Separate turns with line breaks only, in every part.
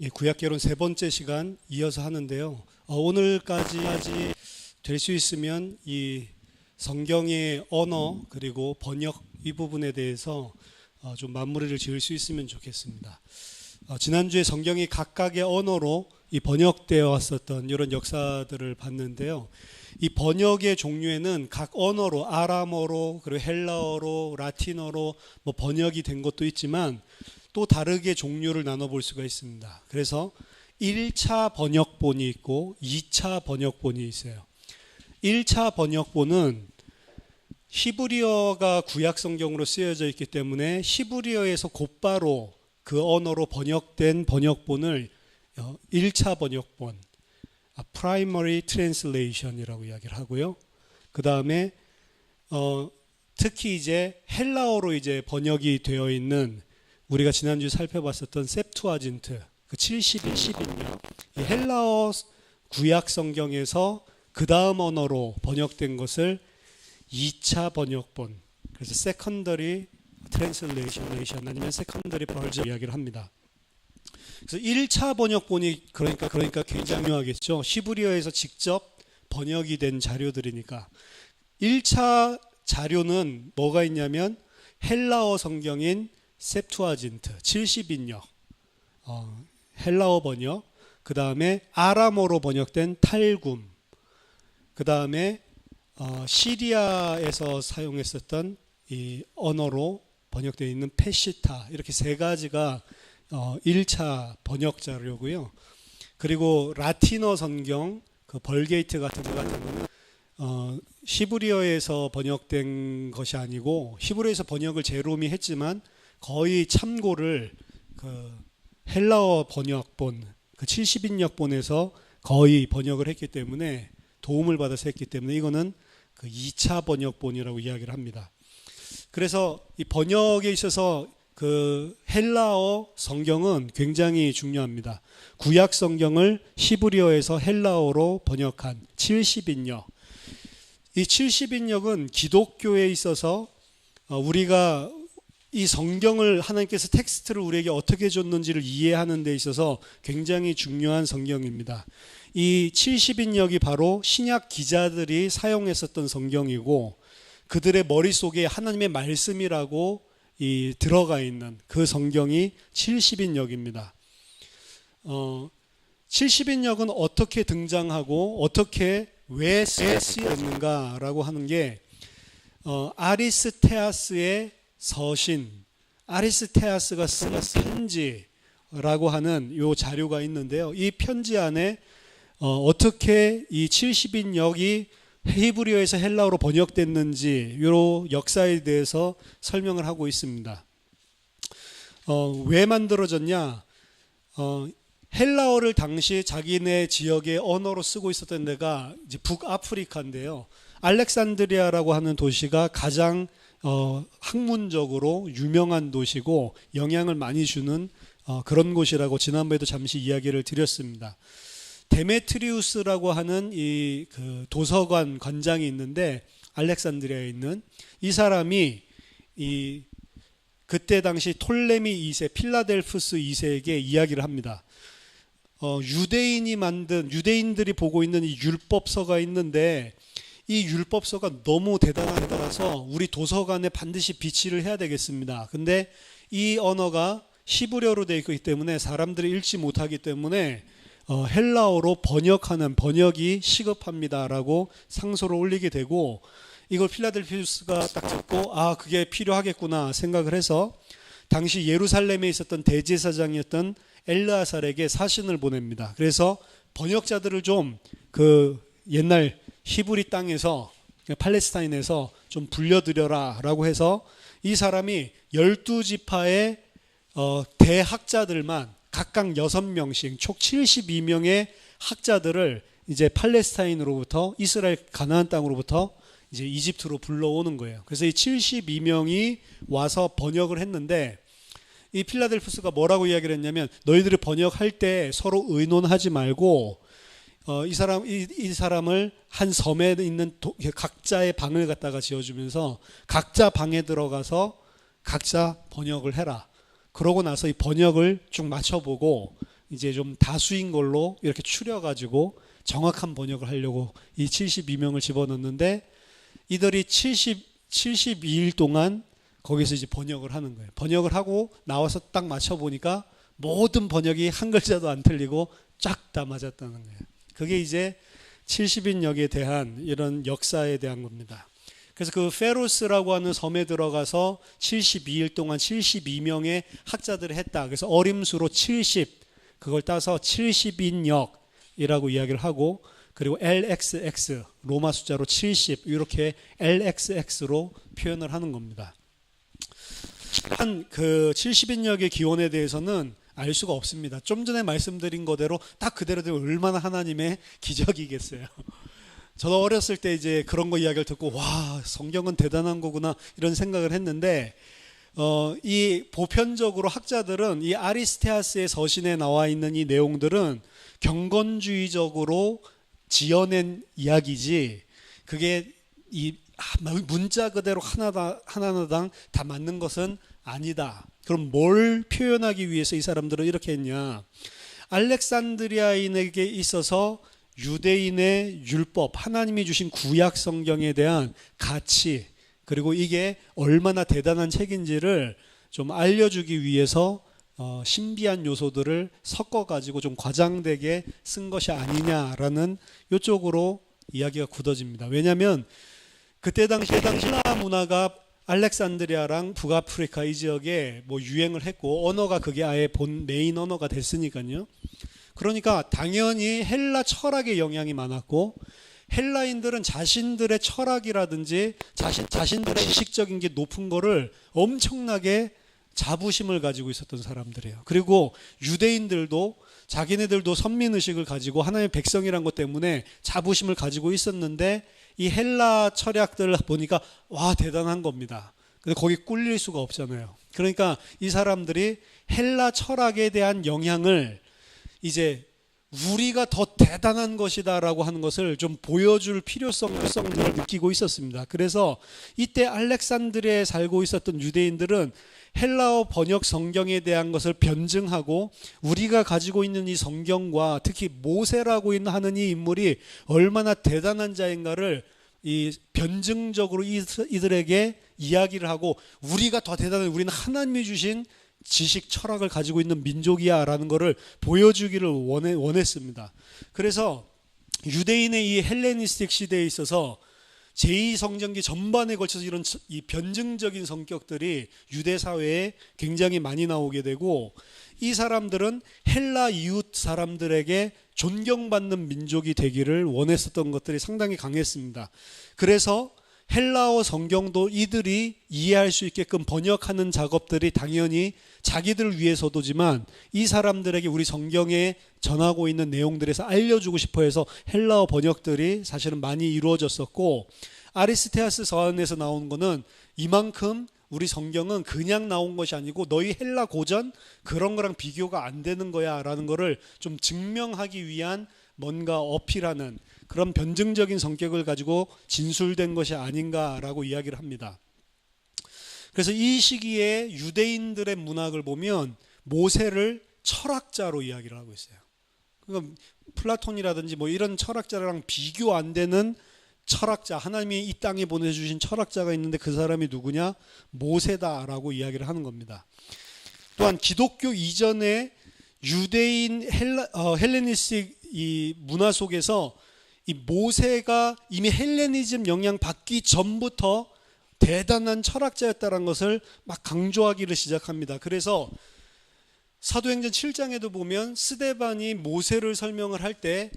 예, 구약개론 세 번째 시간 이어서 하는데요. 오늘까지 될 수 있으면 이 성경의 언어 그리고 번역 이 부분에 대해서 좀 마무리를 지을 수 있으면 좋겠습니다. 지난주에 성경이 각각의 언어로 이 번역되어 왔었던 이런 역사들을 봤는데요. 이 번역의 종류에는 각 언어로 아람어로 그리고 헬라어로 라틴어로 뭐 번역이 된 것도 있지만 또 다르게 종류를 나눠볼 수가 있습니다. 그래서 1차 번역본이 있고 2차 번역본이 있어요. 1차 번역본은 히브리어가 구약 성경으로 쓰여져 있기 때문에 히브리어에서 곧바로 그 언어로 번역된 번역본을 1차 번역본, Primary Translation이라고 이야기를 하고요. 그 다음에 특히 이제 헬라어로 이제 번역이 되어 있는 우리가 지난주에 살펴봤었던 셉투아진트, 그 70인요. 헬라어 구약 성경에서 그 다음 언어로 번역된 것을 2차 번역본, 그래서 Secondary Translation 아니면 Secondary Version 이야기를 합니다. 그래서 1차 번역본이 그러니까 굉장히 중요하겠죠. 히브리어에서 직접 번역이 된 자료들이니까. 1차 자료는 뭐가 있냐면 헬라어 성경인 셉투아진트 70인역, 헬라어 번역, 그 다음에 아람어로 번역된 탈굼, 그 다음에 시리아에서 사용했었던 이 언어로 번역되어 있는 페시타, 이렇게 세 가지가 1차 번역 자료고요. 그리고 라틴어 성경, 그 벌게이트 같은 거는 히브리어에서 번역된 것이 아니고 히브리어에서 번역을 제롬이 했지만 거의 참고를 그 헬라어 번역본, 그 70인역본에서 거의 번역을 했기 때문에 도움을 받아서 했기 때문에 이거는 그 2차 번역본이라고 이야기를 합니다. 그래서 이 번역에 있어서 그 헬라어 성경은 굉장히 중요합니다. 구약 성경을 히브리어에서 헬라어로 번역한 70인역. 이 70인역은 기독교에 있어서 우리가 이 성경을 하나님께서 텍스트를 우리에게 어떻게 줬는지를 이해하는 데 있어서 굉장히 중요한 성경입니다. 이 70인역이 바로 신약 기자들이 사용했었던 성경이고 그들의 머릿속에 하나님의 말씀이라고 들어가 있는 그 성경이 70인역입니다. 70인역은 어떻게 등장하고 어떻게 왜 쓰였는가라고 하는 게 아리스테아스의 서신, 아리스테아스가 쓴 편지라고 하는 요 자료가 있는데요. 이 편지 안에 어떻게 이 70인역이 히브리어에서 헬라어로 번역됐는지 요 역사에 대해서 설명을 하고 있습니다. 왜 만들어졌냐? 헬라어를 당시 자기네 지역의 언어로 쓰고 있었던 데가 이제 북아프리카인데요. 알렉산드리아라고 하는 도시가 가장 학문적으로 유명한 도시고 영향을 많이 주는 그런 곳이라고 지난번에도 잠시 이야기를 드렸습니다. 데메트리우스라고 하는 그 도서관 관장이 있는데 알렉산드리아에 있는 이 사람이 그때 당시 톨레미 2세, 필라델푸스 2세에게 이야기를 합니다. 유대인들이 보고 있는 이 율법서가 있는데 이 율법서가 너무 대단한 거라서 우리 도서관에 반드시 비치를 해야 되겠습니다. 근데 이 언어가 히브리어로 되어 있기 때문에 사람들이 읽지 못하기 때문에 헬라어로 번역이 시급합니다라고 상소를 올리게 되고 이걸 필라델피우스가 딱 듣고 그게 필요하겠구나 생각을 해서 당시 예루살렘에 있었던 대제사장이었던 엘르아살에게 사신을 보냅니다. 그래서 번역자들을 좀 그 옛날 히브리 땅에서 팔레스타인에서 좀 불려들여라 라고 해서 이 사람이 12지파의 대학자들만 각각 6명씩 총 72명의 학자들을 이제 팔레스타인으로부터 이스라엘 가나안 땅으로부터 이제 이집트로 불러오는 거예요. 그래서 이 72명이 와서 번역을 했는데 이 필라델푸스가 뭐라고 이야기를 했냐면 너희들이 번역할 때 서로 의논하지 말고 이 사람을 한 섬에 있는 각자의 방을 갖다가 지어주면서 각자 방에 들어가서 각자 번역을 해라. 그러고 나서 이 번역을 쭉 맞춰보고 이제 좀 다수인 걸로 이렇게 추려가지고 정확한 번역을 하려고 이 72명을 집어넣는데 이들이 72일 동안 거기서 이제 번역을 하는 거예요. 번역을 하고 나와서 딱 맞춰보니까 모든 번역이 한 글자도 안 틀리고 쫙 다 맞았다는 거예요. 그게 이제 70인역에 대한 이런 역사에 대한 겁니다. 그래서 그 페로스라고 하는 섬에 들어가서 72일 동안 72명의 학자들을 했다. 그래서 어림수로 70, 그걸 따서 70인역이라고 이야기를 하고, 그리고 LXX, 로마 숫자로 70, 이렇게 LXX로 표현을 하는 겁니다. 한 그 70인역의 기원에 대해서는 알 수가 없습니다. 좀 전에 말씀드린 거대로 딱 그대로 되면 얼마나 하나님의 기적이겠어요. 저도 어렸을 때 이제 그런 거 이야기를 듣고 와, 성경은 대단한 거구나 이런 생각을 했는데 이 보편적으로 학자들은 이 아리스테아스의 서신에 나와 있는 이 내용들은 경건주의적으로 지어낸 이야기지 그게 이 문자 그대로 하나하나당 다 맞는 것은 아니다. 그럼 뭘 표현하기 위해서 이 사람들은 이렇게 했냐? 알렉산드리아인에게 있어서 유대인의 율법, 하나님이 주신 구약 성경에 대한 가치, 그리고 이게 얼마나 대단한 책인지를 좀 알려주기 위해서 신비한 요소들을 섞어가지고 좀 과장되게 쓴 것이 아니냐라는 이쪽으로 이야기가 굳어집니다. 왜냐하면 그때 당시 신라 문화가 알렉산드리아랑 북아프리카 이 지역에 뭐 유행을 했고 언어가 그게 아예 본 메인 언어가 됐으니까요. 그러니까 당연히 헬라 철학의 영향이 많았고 헬라인들은 자신들의 철학이라든지 자신들의 지식적인 게 높은 거를 엄청나게 자부심을 가지고 있었던 사람들이에요. 그리고 유대인들도 자기네들도 선민의식을 가지고 하나님의 백성이란 것 때문에 자부심을 가지고 있었는데 이 헬라 철학들을 보니까 와 대단한 겁니다. 근데 거기 꿀릴 수가 없잖아요. 그러니까 이 사람들이 헬라 철학에 대한 영향을 이제 우리가 더 대단한 것이다라고 하는 것을 좀 보여줄 필요성들을 느끼고 있었습니다. 그래서 이때 알렉산드리아에 살고 있었던 유대인들은 헬라어 번역 성경에 대한 것을 변증하고 우리가 가지고 있는 이 성경과 특히 모세라고 하는 이 인물이 얼마나 대단한 자인가를 이 변증적으로 이들에게 이야기를 하고 우리가 더 대단한 우리는 하나님이 주신 지식 철학을 가지고 있는 민족이야 라는 것을 보여주기를 원했습니다. 그래서 유대인의 이 헬레니스틱 시대에 있어서 제2성전기 전반에 걸쳐서 이런 이 변증적인 성격들이 유대 사회에 굉장히 많이 나오게 되고 이 사람들은 헬라 이웃 사람들에게 존경받는 민족이 되기를 원했었던 것들이 상당히 강했습니다. 그래서 헬라어 성경도 이들이 이해할 수 있게끔 번역하는 작업들이 당연히 자기들을 위해서도지만 이 사람들에게 우리 성경에 전하고 있는 내용들에서 알려주고 싶어 해서 헬라어 번역들이 사실은 많이 이루어졌었고 아리스테아스 서한에서 나온 거는 이만큼 우리 성경은 그냥 나온 것이 아니고 너희 헬라 고전 그런 거랑 비교가 안 되는 거야 라는 거를 좀 증명하기 위한 뭔가 어필하는 그런 변증적인 성격을 가지고 진술된 것이 아닌가라고 이야기를 합니다. 그래서 이 시기에 유대인들의 문학을 보면 모세를 철학자로 이야기를 하고 있어요. 그러니까 플라톤이라든지 뭐 이런 철학자랑 비교 안 되는 철학자, 하나님이 이 땅에 보내주신 철학자가 있는데 그 사람이 누구냐? 모세다라고 이야기를 하는 겁니다. 또한 기독교 이전에 유대인 헬레니스틱 이 문화 속에서 이 모세가 이미 헬레니즘 영향 받기 전부터 대단한 철학자였다는 것을 막 강조하기를 시작합니다. 그래서 사도행전 7장에도 보면 스데반이 모세를 설명을 할 때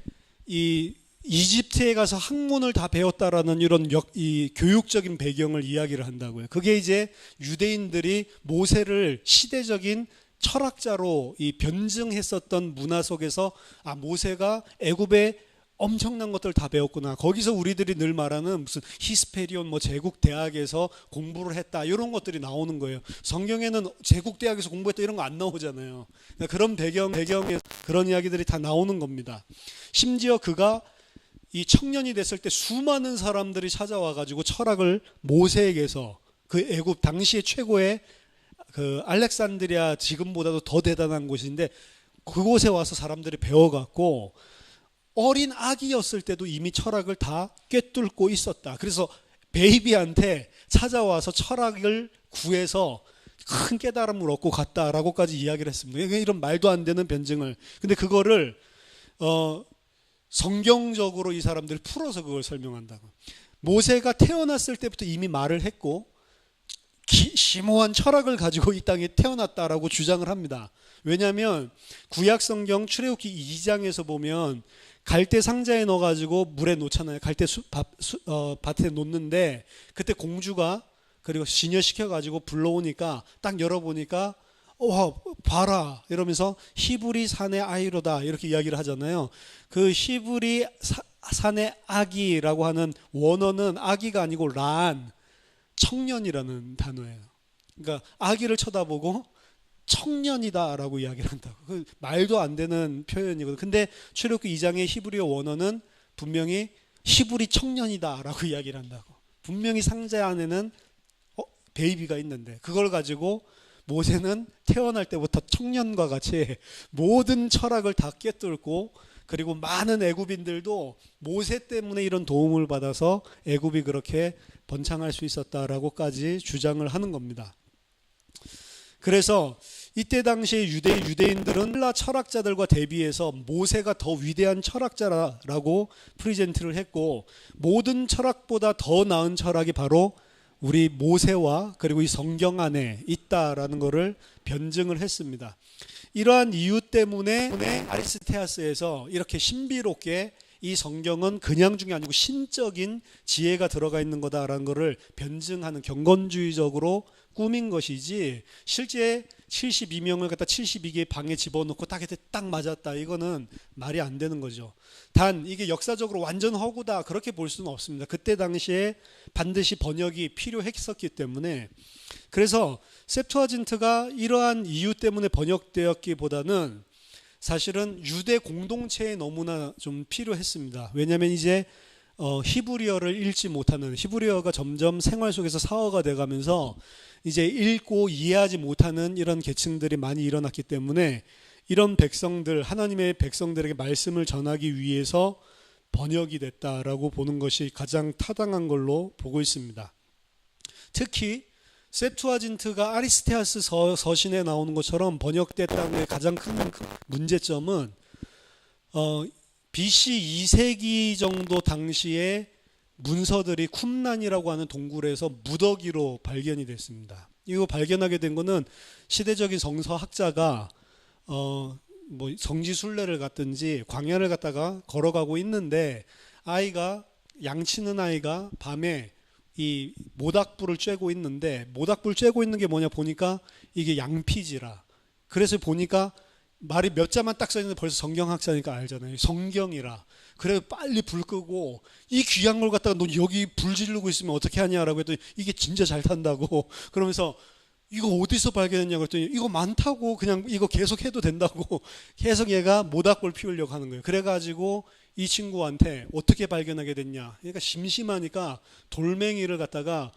이 이집트에 가서 학문을 다 배웠다라는 이런 이 교육적인 배경을 이야기를 한다고요. 그게 이제 유대인들이 모세를 시대적인 철학자로 이 변증했었던 문화 속에서 아 모세가 애굽에 엄청난 것들 다 배웠구나. 거기서 우리들이 늘 말하는 무슨 히스페리온 뭐 제국 대학에서 공부를 했다 이런 것들이 나오는 거예요. 성경에는 제국 대학에서 공부했다 이런 거 안 나오잖아요. 그러니까 그런 배경에 그런 이야기들이 다 나오는 겁니다. 심지어 그가 이 청년이 됐을 때 수많은 사람들이 찾아와 가지고 철학을 모세에게서 그 애굽 당시의 최고의 그 알렉산드리아 지금보다도 더 대단한 곳인데 그곳에 와서 사람들이 배워갔고 어린 아기였을 때도 이미 철학을 다 꿰뚫고 있었다. 그래서 베이비한테 찾아와서 철학을 구해서 큰 깨달음을 얻고 갔다라고까지 이야기를 했습니다. 이런 말도 안 되는 변증을. 근데 그거를 성경적으로 이 사람들이 풀어서 그걸 설명한다고. 모세가 태어났을 때부터 이미 말을 했고 심오한 철학을 가지고 이 땅에 태어났다라고 주장을 합니다. 왜냐하면 구약 성경 출애굽기 2장에서 보면 갈대 상자에 넣어가지고 물에 놓잖아요. 갈대 밭에 놓는데 그때 공주가 그리고 진열시켜가지고 불러오니까 딱 열어보니까 봐라 이러면서 히브리 산의 아이로다 이렇게 이야기를 하잖아요. 그 히브리 산의 아기라고 하는 원어는 아기가 아니고 란, 청년이라는 단어예요. 그러니까 아기를 쳐다보고 청년이다라고 이야기를 한다고. 그 말도 안 되는 표현이거든요. 근데 출애굽기 2장의 히브리어 원어는 분명히 히브리 청년이다라고 이야기를 한다고. 분명히 상자 안에는 베이비가 있는데 그걸 가지고 모세는 태어날 때부터 청년과 같이 모든 철학을 다 꿰뚫고 그리고 많은 애굽인들도 모세 때문에 이런 도움을 받아서 애굽이 그렇게 번창할 수 있었다라고까지 주장을 하는 겁니다. 그래서 이때 당시에 유대인들은 헬라 철학자들과 대비해서 모세가 더 위대한 철학자라고 프리젠트를 했고 모든 철학보다 더 나은 철학이 바로 우리 모세와 그리고 이 성경 안에 있다라는 것을 변증을 했습니다. 이러한 이유 때문에 아리스테아스에서 이렇게 신비롭게 이 성경은 그냥 중이 아니고 신적인 지혜가 들어가 있는 거다라는 것을 변증하는 경건주의적으로 꾸민 것이지 실제 72명을 갖다 72개의 방에 집어넣고 딱 맞았다. 이거는 말이 안 되는 거죠. 단 이게 역사적으로 완전 허구다 그렇게 볼 수는 없습니다. 그때 당시에 반드시 번역이 필요했었기 때문에 그래서 셉투아진트가 이러한 이유 때문에 번역되었기보다는 사실은 유대 공동체에 너무나 좀 필요했습니다. 왜냐하면 이제 히브리어를 읽지 못하는 히브리어가 점점 생활 속에서 사어가 돼가면서 이제 읽고 이해하지 못하는 이런 계층들이 많이 일어났기 때문에 이런 백성들 하나님의 백성들에게 말씀을 전하기 위해서 번역이 됐다라고 보는 것이 가장 타당한 걸로 보고 있습니다. 특히 셉투아진트가 아리스테아스 서신에 나오는 것처럼 번역됐다는 가장 큰 문제점은 BC 2세기 정도 당시에 문서들이 쿰란이라고 하는 동굴에서 무더기로 발견이 됐습니다. 이거 발견하게 된 거는 시대적인 성서학자가 뭐 성지순례를 갔든지 광야를 갔다가 걸어가고 있는데 양치는 아이가 밤에 이 모닥불을 쬐고 있는데 모닥불 쬐고 있는 게 뭐냐 보니까 이게 양피지라. 그래서 보니까 말이 몇 자만 딱 써있는데 벌써 성경학자니까 알잖아요. 성경이라. 그래 빨리 불 끄고 이 귀한 걸 갖다가 너 여기 불 지르고 있으면 어떻게 하냐라고 했더니 이게 진짜 잘 탄다고. 그러면서 이거 어디서 발견했냐고 그랬더니 이거 많다고 그냥 이거 계속 해도 된다고 계속 얘가 모닥불 피우려고 하는 거예요. 그래가지고 이 친구한테 어떻게 발견하게 됐냐. 그러니까 심심하니까 돌멩이를 갖다가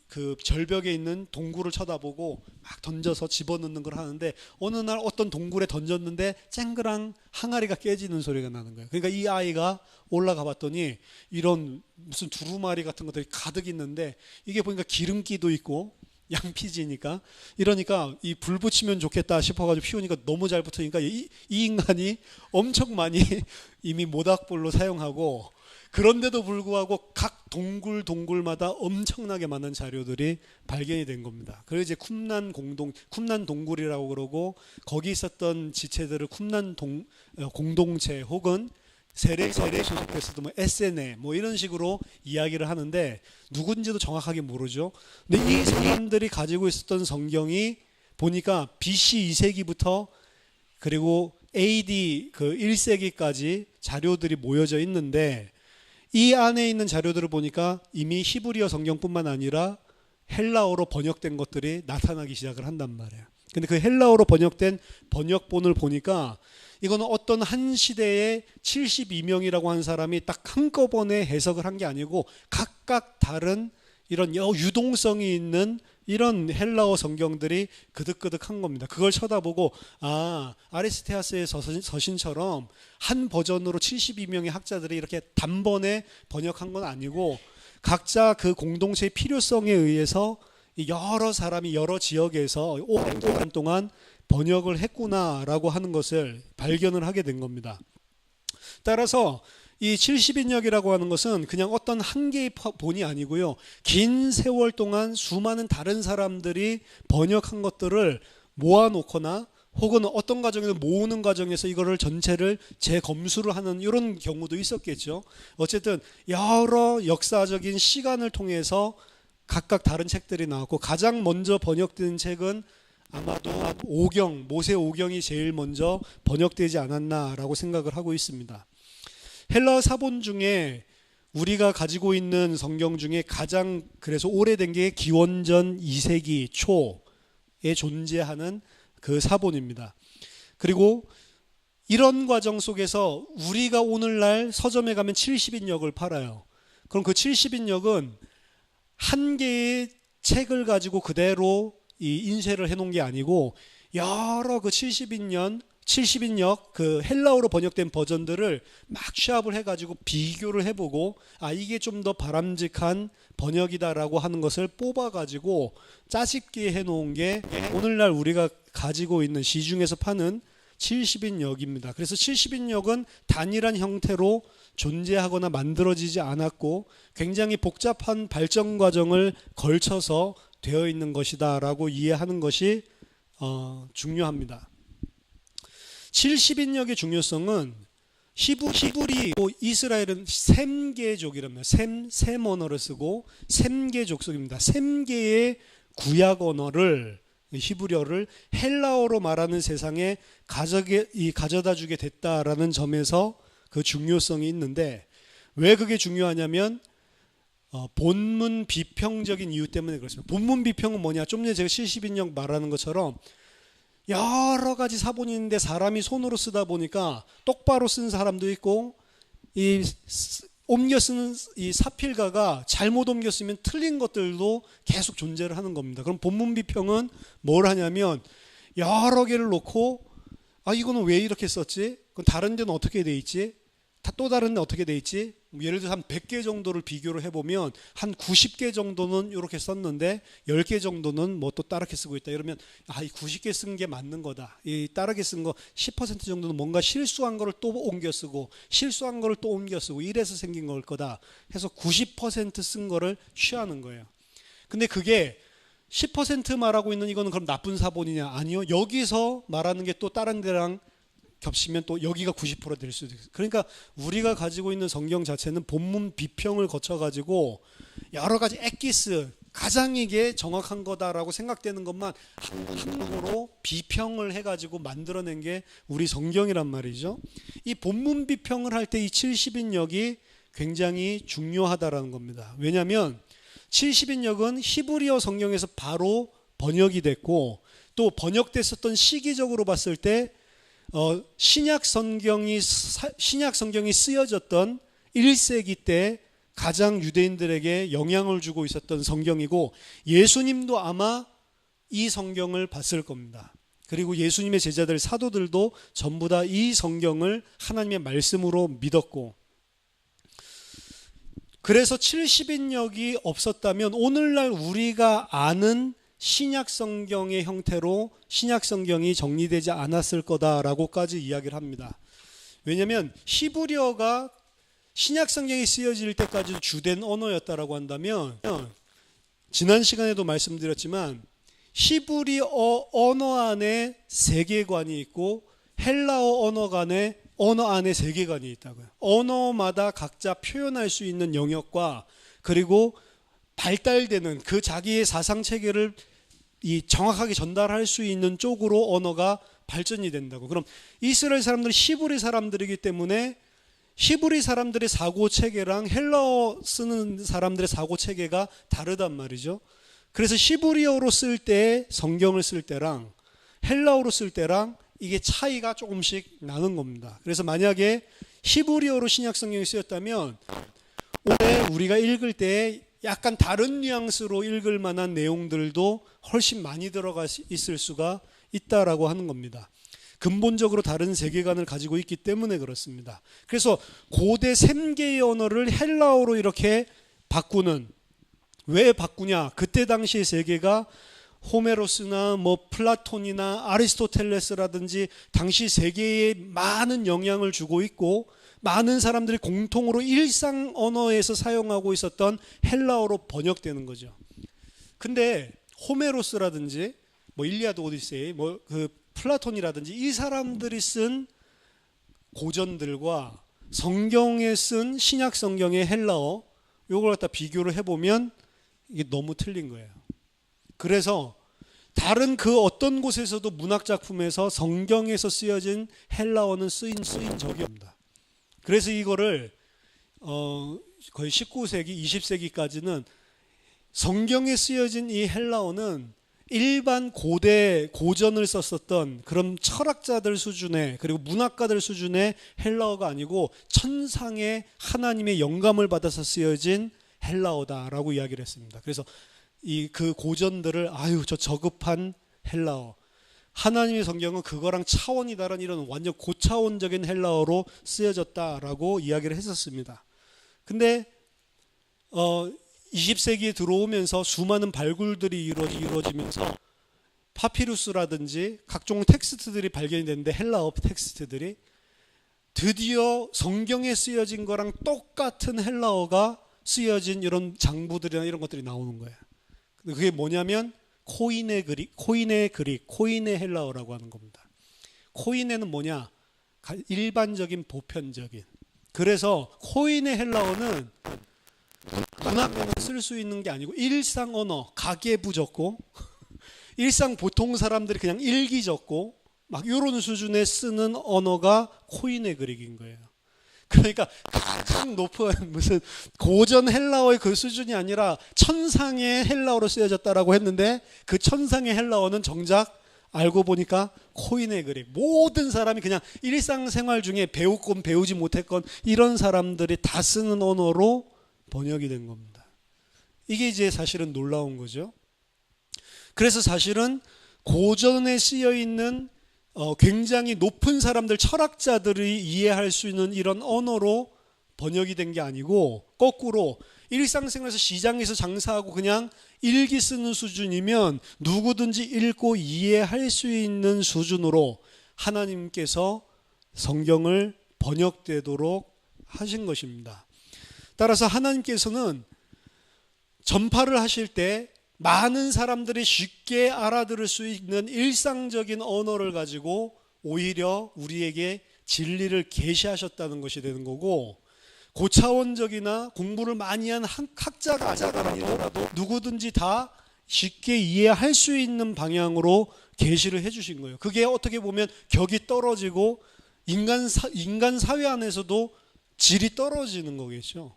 그 절벽에 있는 동굴을 쳐다보고 막 던져서 집어넣는 걸 하는데 어느 날 어떤 동굴에 던졌는데 쨍그랑 항아리가 깨지는 소리가 나는 거예요. 그러니까 이 아이가 올라가 봤더니 이런 무슨 두루마리 같은 것들이 가득 있는데 이게 보니까 기름기도 있고 양피지니까 이러니까 이 불 붙이면 좋겠다 싶어가지고 피우니까 너무 잘 붙으니까 이 인간이 엄청 많이 이미 모닥불로 사용하고 그런데도 불구하고 각 동굴마다 엄청나게 많은 자료들이 발견이 된 겁니다. 그래서 이제 쿰란 동굴이라고 그러고 거기 있었던 지체들을 쿰란 공동체 혹은 세례 소속됐어도 뭐 SNA 뭐 이런 식으로 이야기를 하는데 누군지도 정확하게 모르죠. 근데 이 사람들이 가지고 있었던 성경이 보니까 BC 2세기부터 그리고 AD 그 1세기까지 자료들이 모여져 있는데 이 안에 있는 자료들을 보니까 이미 히브리어 성경뿐만 아니라 헬라어로 번역된 것들이 나타나기 시작을 한단 말이에요. 근데 그 헬라어로 번역된 번역본을 보니까 이거는 어떤 한 시대에 72명이라고 한 사람이 딱 한꺼번에 해석을 한 게 아니고 각각 다른 이런 유동성이 있는 이런 헬라어 성경들이 그득그득한 겁니다. 그걸 쳐다보고 아리스테아스의 서신처럼 한 버전으로 72명의 학자들이 이렇게 단번에 번역한 건 아니고 각자 그 공동체의 필요성에 의해서 여러 사람이 여러 지역에서 오랜 동안 번역을 했구나라고 하는 것을 발견을 하게 된 겁니다. 따라서 이 70인역이라고 하는 것은 그냥 어떤 한 개의 본이 아니고요. 긴 세월 동안 수많은 다른 사람들이 번역한 것들을 모아놓거나 혹은 어떤 과정에서 모으는 과정에서 이거를 전체를 재검수를 하는 이런 경우도 있었겠죠. 어쨌든 여러 역사적인 시간을 통해서 각각 다른 책들이 나왔고 가장 먼저 번역된 책은 아마도 모세 오경이 제일 먼저 번역되지 않았나라고 생각을 하고 있습니다. 헬라어 사본 중에 우리가 가지고 있는 성경 중에 가장 그래서 오래된 게 기원전 2세기 초에 존재하는 그 사본입니다. 그리고 이런 과정 속에서 우리가 오늘날 서점에 가면 70인역을 팔아요. 그럼 그 70인역은 한 개의 책을 가지고 그대로 이 인쇄를 해놓은 게 아니고 여러 그 70인역 그 헬라어로 번역된 버전들을 막 취합을 해가지고 비교를 해보고 이게 좀 더 바람직한 번역이다라고 하는 것을 뽑아가지고 짜집기 해놓은 게 오늘날 우리가 가지고 있는 시중에서 파는 70인역입니다. 그래서 70인역은 단일한 형태로 존재하거나 만들어지지 않았고 굉장히 복잡한 발전 과정을 걸쳐서 되어 있는 것이다 라고 이해하는 것이 중요합니다. 70인역의 중요성은 히브리 이스라엘은 셈계족이랍니다. 셈 언어를 쓰고 셈계족 속입니다. 셈계의 구약 언어를 히브리어를 헬라어로 말하는 세상에 가져다 주게 됐다라는 점에서 그 중요성이 있는데 왜 그게 중요하냐면 본문 비평적인 이유 때문에 그렇습니다. 본문 비평은 뭐냐? 좀 전에 제가 70인역 말하는 것처럼 여러 가지 사본이 있는데 사람이 손으로 쓰다 보니까 똑바로 쓴 사람도 있고 이 옮겨 쓰는 이 사필가가 잘못 옮겨 쓰면 틀린 것들도 계속 존재를 하는 겁니다. 그럼 본문 비평은 뭘 하냐면 여러 개를 놓고 이거는 왜 이렇게 썼지? 그럼 다른 데는 어떻게 돼 있지? 또 다른 데는 어떻게 돼 있지? 예를 들어서 한 100개 정도를 비교를 해보면 한 90개 정도는 이렇게 썼는데 10개 정도는 뭐 또 다르게 쓰고 있다. 이러면 이 90개 쓴 게 맞는 거다. 이 다르게 쓴 거 10% 정도는 뭔가 실수한 거를 또 옮겨 쓰고 실수한 거를 또 옮겨 쓰고 이래서 생긴 걸 거다 해서 90% 쓴 거를 취하는 거예요. 근데 그게 10% 말하고 있는 이거는 그럼 나쁜 사본이냐? 아니요. 여기서 말하는 게 또 다른 데랑 겹치면 또 여기가 90%될 수도 있어요. 그러니까 우리가 가지고 있는 성경 자체는 본문 비평을 거쳐가지고 여러 가지 엑기스 가장 이게 정확한 거다라고 생각되는 것만 함부로 비평을 해가지고 만들어낸 게 우리 성경이란 말이죠. 이 본문 비평을 할 때 이 70인역이 굉장히 중요하다라는 겁니다. 왜냐하면 70인역은 히브리어 성경에서 바로 번역이 됐고 또 번역됐었던 시기적으로 봤을 때 신약 성경이 쓰여졌던 1세기 때 가장 유대인들에게 영향을 주고 있었던 성경이고 예수님도 아마 이 성경을 봤을 겁니다. 그리고 예수님의 제자들 사도들도 전부 다 이 성경을 하나님의 말씀으로 믿었고 그래서 70인역이 없었다면 오늘날 우리가 아는 신약 성경의 형태로 신약 성경이 정리되지 않았을 거다라고까지 이야기를 합니다. 왜냐하면 히브리어가 신약 성경이 쓰여질 때까지 주된 언어였다라고 한다면 지난 시간에도 말씀드렸지만 히브리어 언어 안에 세계관이 있고 헬라어 언어 안에 세계관이 있다고요. 언어마다 각자 표현할 수 있는 영역과 그리고 발달되는 그 자기의 사상 체계를 정확하게 전달할 수 있는 쪽으로 언어가 발전이 된다고. 그럼 이스라엘 사람들은 히브리 사람들이기 때문에 히브리 사람들의 사고 체계랑 헬라어 쓰는 사람들의 사고 체계가 다르단 말이죠. 그래서 히브리어로 쓸 때 성경을 쓸 때랑 헬라어로 쓸 때랑 이게 차이가 조금씩 나는 겁니다. 그래서 만약에 히브리어로 신약 성경이 쓰였다면 올해 우리가 읽을 때 약간 다른 뉘앙스로 읽을 만한 내용들도 훨씬 많이 들어가 있을 수가 있다라고 하는 겁니다. 근본적으로 다른 세계관을 가지고 있기 때문에 그렇습니다. 그래서 고대 셈계의 언어를 헬라어로 이렇게 바꾸는, 왜 바꾸냐? 그때 당시의 세계가 호메로스나 플라톤이나 아리스토텔레스라든지 당시 세계에 많은 영향을 주고 있고 많은 사람들이 공통으로 일상 언어에서 사용하고 있었던 헬라어로 번역되는 거죠. 근데 호메로스라든지 일리아드 오디세이 플라톤이라든지 이 사람들이 쓴 고전들과 성경에 쓴 신약 성경의 헬라어, 요걸 갖다 비교를 해보면 이게 너무 틀린 거예요. 그래서 다른 그 어떤 곳에서도 문학 작품에서 성경에서 쓰여진 헬라어는 쓰인 적이 없습니다. 그래서 이거를 거의 19세기, 20세기까지는 성경에 쓰여진 이 헬라어는 일반 고대 고전을 썼었던 그런 철학자들 수준의, 그리고 문학가들 수준의 헬라어가 아니고 천상의 하나님의 영감을 받아서 쓰여진 헬라어다라고 이야기를 했습니다. 그래서 그 고전들을 저 저급한 헬라어, 하나님의 성경은 그거랑 차원이 다른 이런 완전 고차원적인 헬라어로 쓰여졌다라고 이야기를 했었습니다. 근데 20세기에 들어오면서 수많은 발굴들이 이루어지면서 파피루스라든지 각종 텍스트들이 발견이 됐는데, 헬라어 텍스트들이 드디어 성경에 쓰여진 거랑 똑같은 헬라어가 쓰여진 이런 장부들이나 이런 것들이 나오는 거예요. 그게 뭐냐면 코이네 그릭, 코이네 헬라어라고 하는 겁니다. 코이네는 뭐냐? 일반적인, 보편적인. 그래서 코이네 헬라어는 문학에는 쓸 수 있는 게 아니고 일상 언어, 가계부 적고 일상 보통 사람들이 그냥 일기 적고 막 이런 수준에 쓰는 언어가 코이네 그릭인 거예요. 그러니까 가장 높은 무슨 고전 헬라어의 그 수준이 아니라 천상의 헬라어로 쓰여졌다라고 했는데, 그 천상의 헬라어는 정작 알고 보니까 코이네 그릭, 모든 사람이 그냥 일상생활 중에 배웠건 배우지 못했건 이런 사람들이 다 쓰는 언어로 번역이 된 겁니다. 이게 이제 사실은 놀라운 거죠. 그래서 사실은 고전에 쓰여 있는 굉장히 높은 사람들, 철학자들이 이해할 수 있는 이런 언어로 번역이 된 게 아니고, 거꾸로 일상생활에서 시장에서 장사하고 그냥 일기 쓰는 수준이면 누구든지 읽고 이해할 수 있는 수준으로 하나님께서 성경을 번역되도록 하신 것입니다. 따라서 하나님께서는 전파를 하실 때 많은 사람들이 쉽게 알아들을 수 있는 일상적인 언어를 가지고 오히려 우리에게 진리를 계시하셨다는 것이 되는 거고, 고차원적이나 공부를 많이 한 학자가 아니더라도 누구든지 다 쉽게 이해할 수 있는 방향으로 계시를 해주신 거예요. 그게 어떻게 보면 격이 떨어지고 인간 사회 안에서도 질이 떨어지는 거겠죠.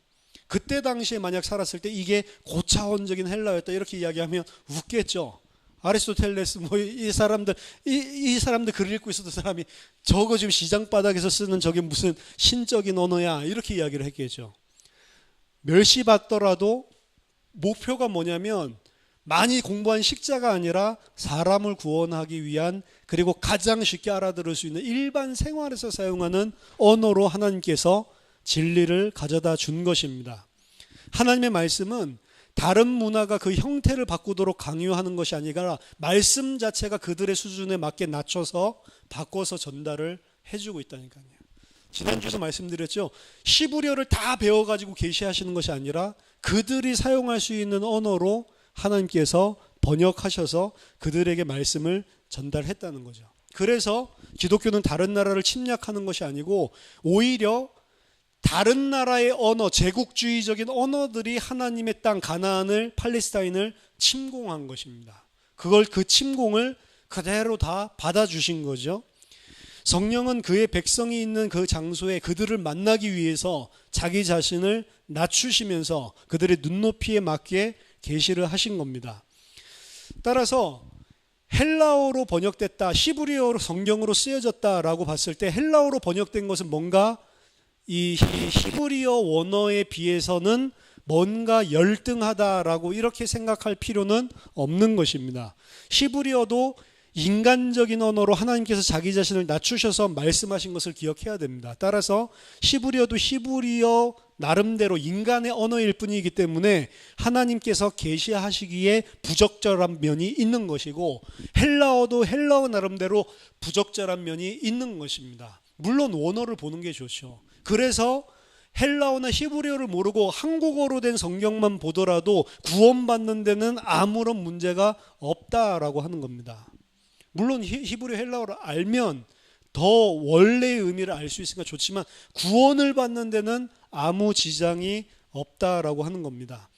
그때 당시에 만약 살았을 때 이게 고차원적인 헬라어였다 이렇게 이야기하면 웃겠죠. 아리스토텔레스 이 사람들 글을 읽고 있었던 사람이 저거 지금 시장 바닥에서 쓰는 저게 무슨 신적인 언어야 이렇게 이야기를 했겠죠. 멸시받더라도 목표가 뭐냐면 많이 공부한 식자가 아니라 사람을 구원하기 위한, 그리고 가장 쉽게 알아들을 수 있는 일반 생활에서 사용하는 언어로 하나님께서 진리를 가져다 준 것입니다. 하나님의 말씀은 다른 문화가 그 형태를 바꾸도록 강요하는 것이 아니라 말씀 자체가 그들의 수준에 맞게 낮춰서 바꿔서 전달을 해주고 있다니까요. 지난주에도 말씀드렸죠. 시브리어를 다 배워가지고 계시하시는 것이 아니라 그들이 사용할 수 있는 언어로 하나님께서 번역하셔서 그들에게 말씀을 전달했다는 거죠. 그래서 기독교는 다른 나라를 침략하는 것이 아니고 오히려 다른 나라의 언어, 제국주의적인 언어들이 하나님의 땅 가나안을, 팔레스타인을 침공한 것입니다. 그 침공을 그대로 다 받아주신 거죠. 성령은 그의 백성이 있는 그 장소에 그들을 만나기 위해서 자기 자신을 낮추시면서 그들의 눈높이에 맞게 계시를 하신 겁니다. 따라서 헬라어로 번역됐다, 히브리어로 성경으로 쓰여졌다라고 봤을 때 헬라어로 번역된 것은 뭔가 이 히브리어 원어에 비해서는 뭔가 열등하다라고 이렇게 생각할 필요는 없는 것입니다. 히브리어도 인간적인 언어로 하나님께서 자기 자신을 낮추셔서 말씀하신 것을 기억해야 됩니다. 따라서 히브리어도 히브리어 나름대로 인간의 언어일 뿐이기 때문에 하나님께서 계시하시기에 부적절한 면이 있는 것이고, 헬라어도 헬라어 나름대로 부적절한 면이 있는 것입니다. 물론 원어를 보는 게 좋죠. 그래서 헬라어나 히브리어를 모르고 한국어로 된 성경만 보더라도 구원받는 데는 아무런 문제가 없다라고 하는 겁니다. 물론 히브리어 헬라어를 알면 더 원래의 의미를 알 수 있으니까 좋지만 구원을 받는 데는 아무 지장이 없다라고 하는 겁니다.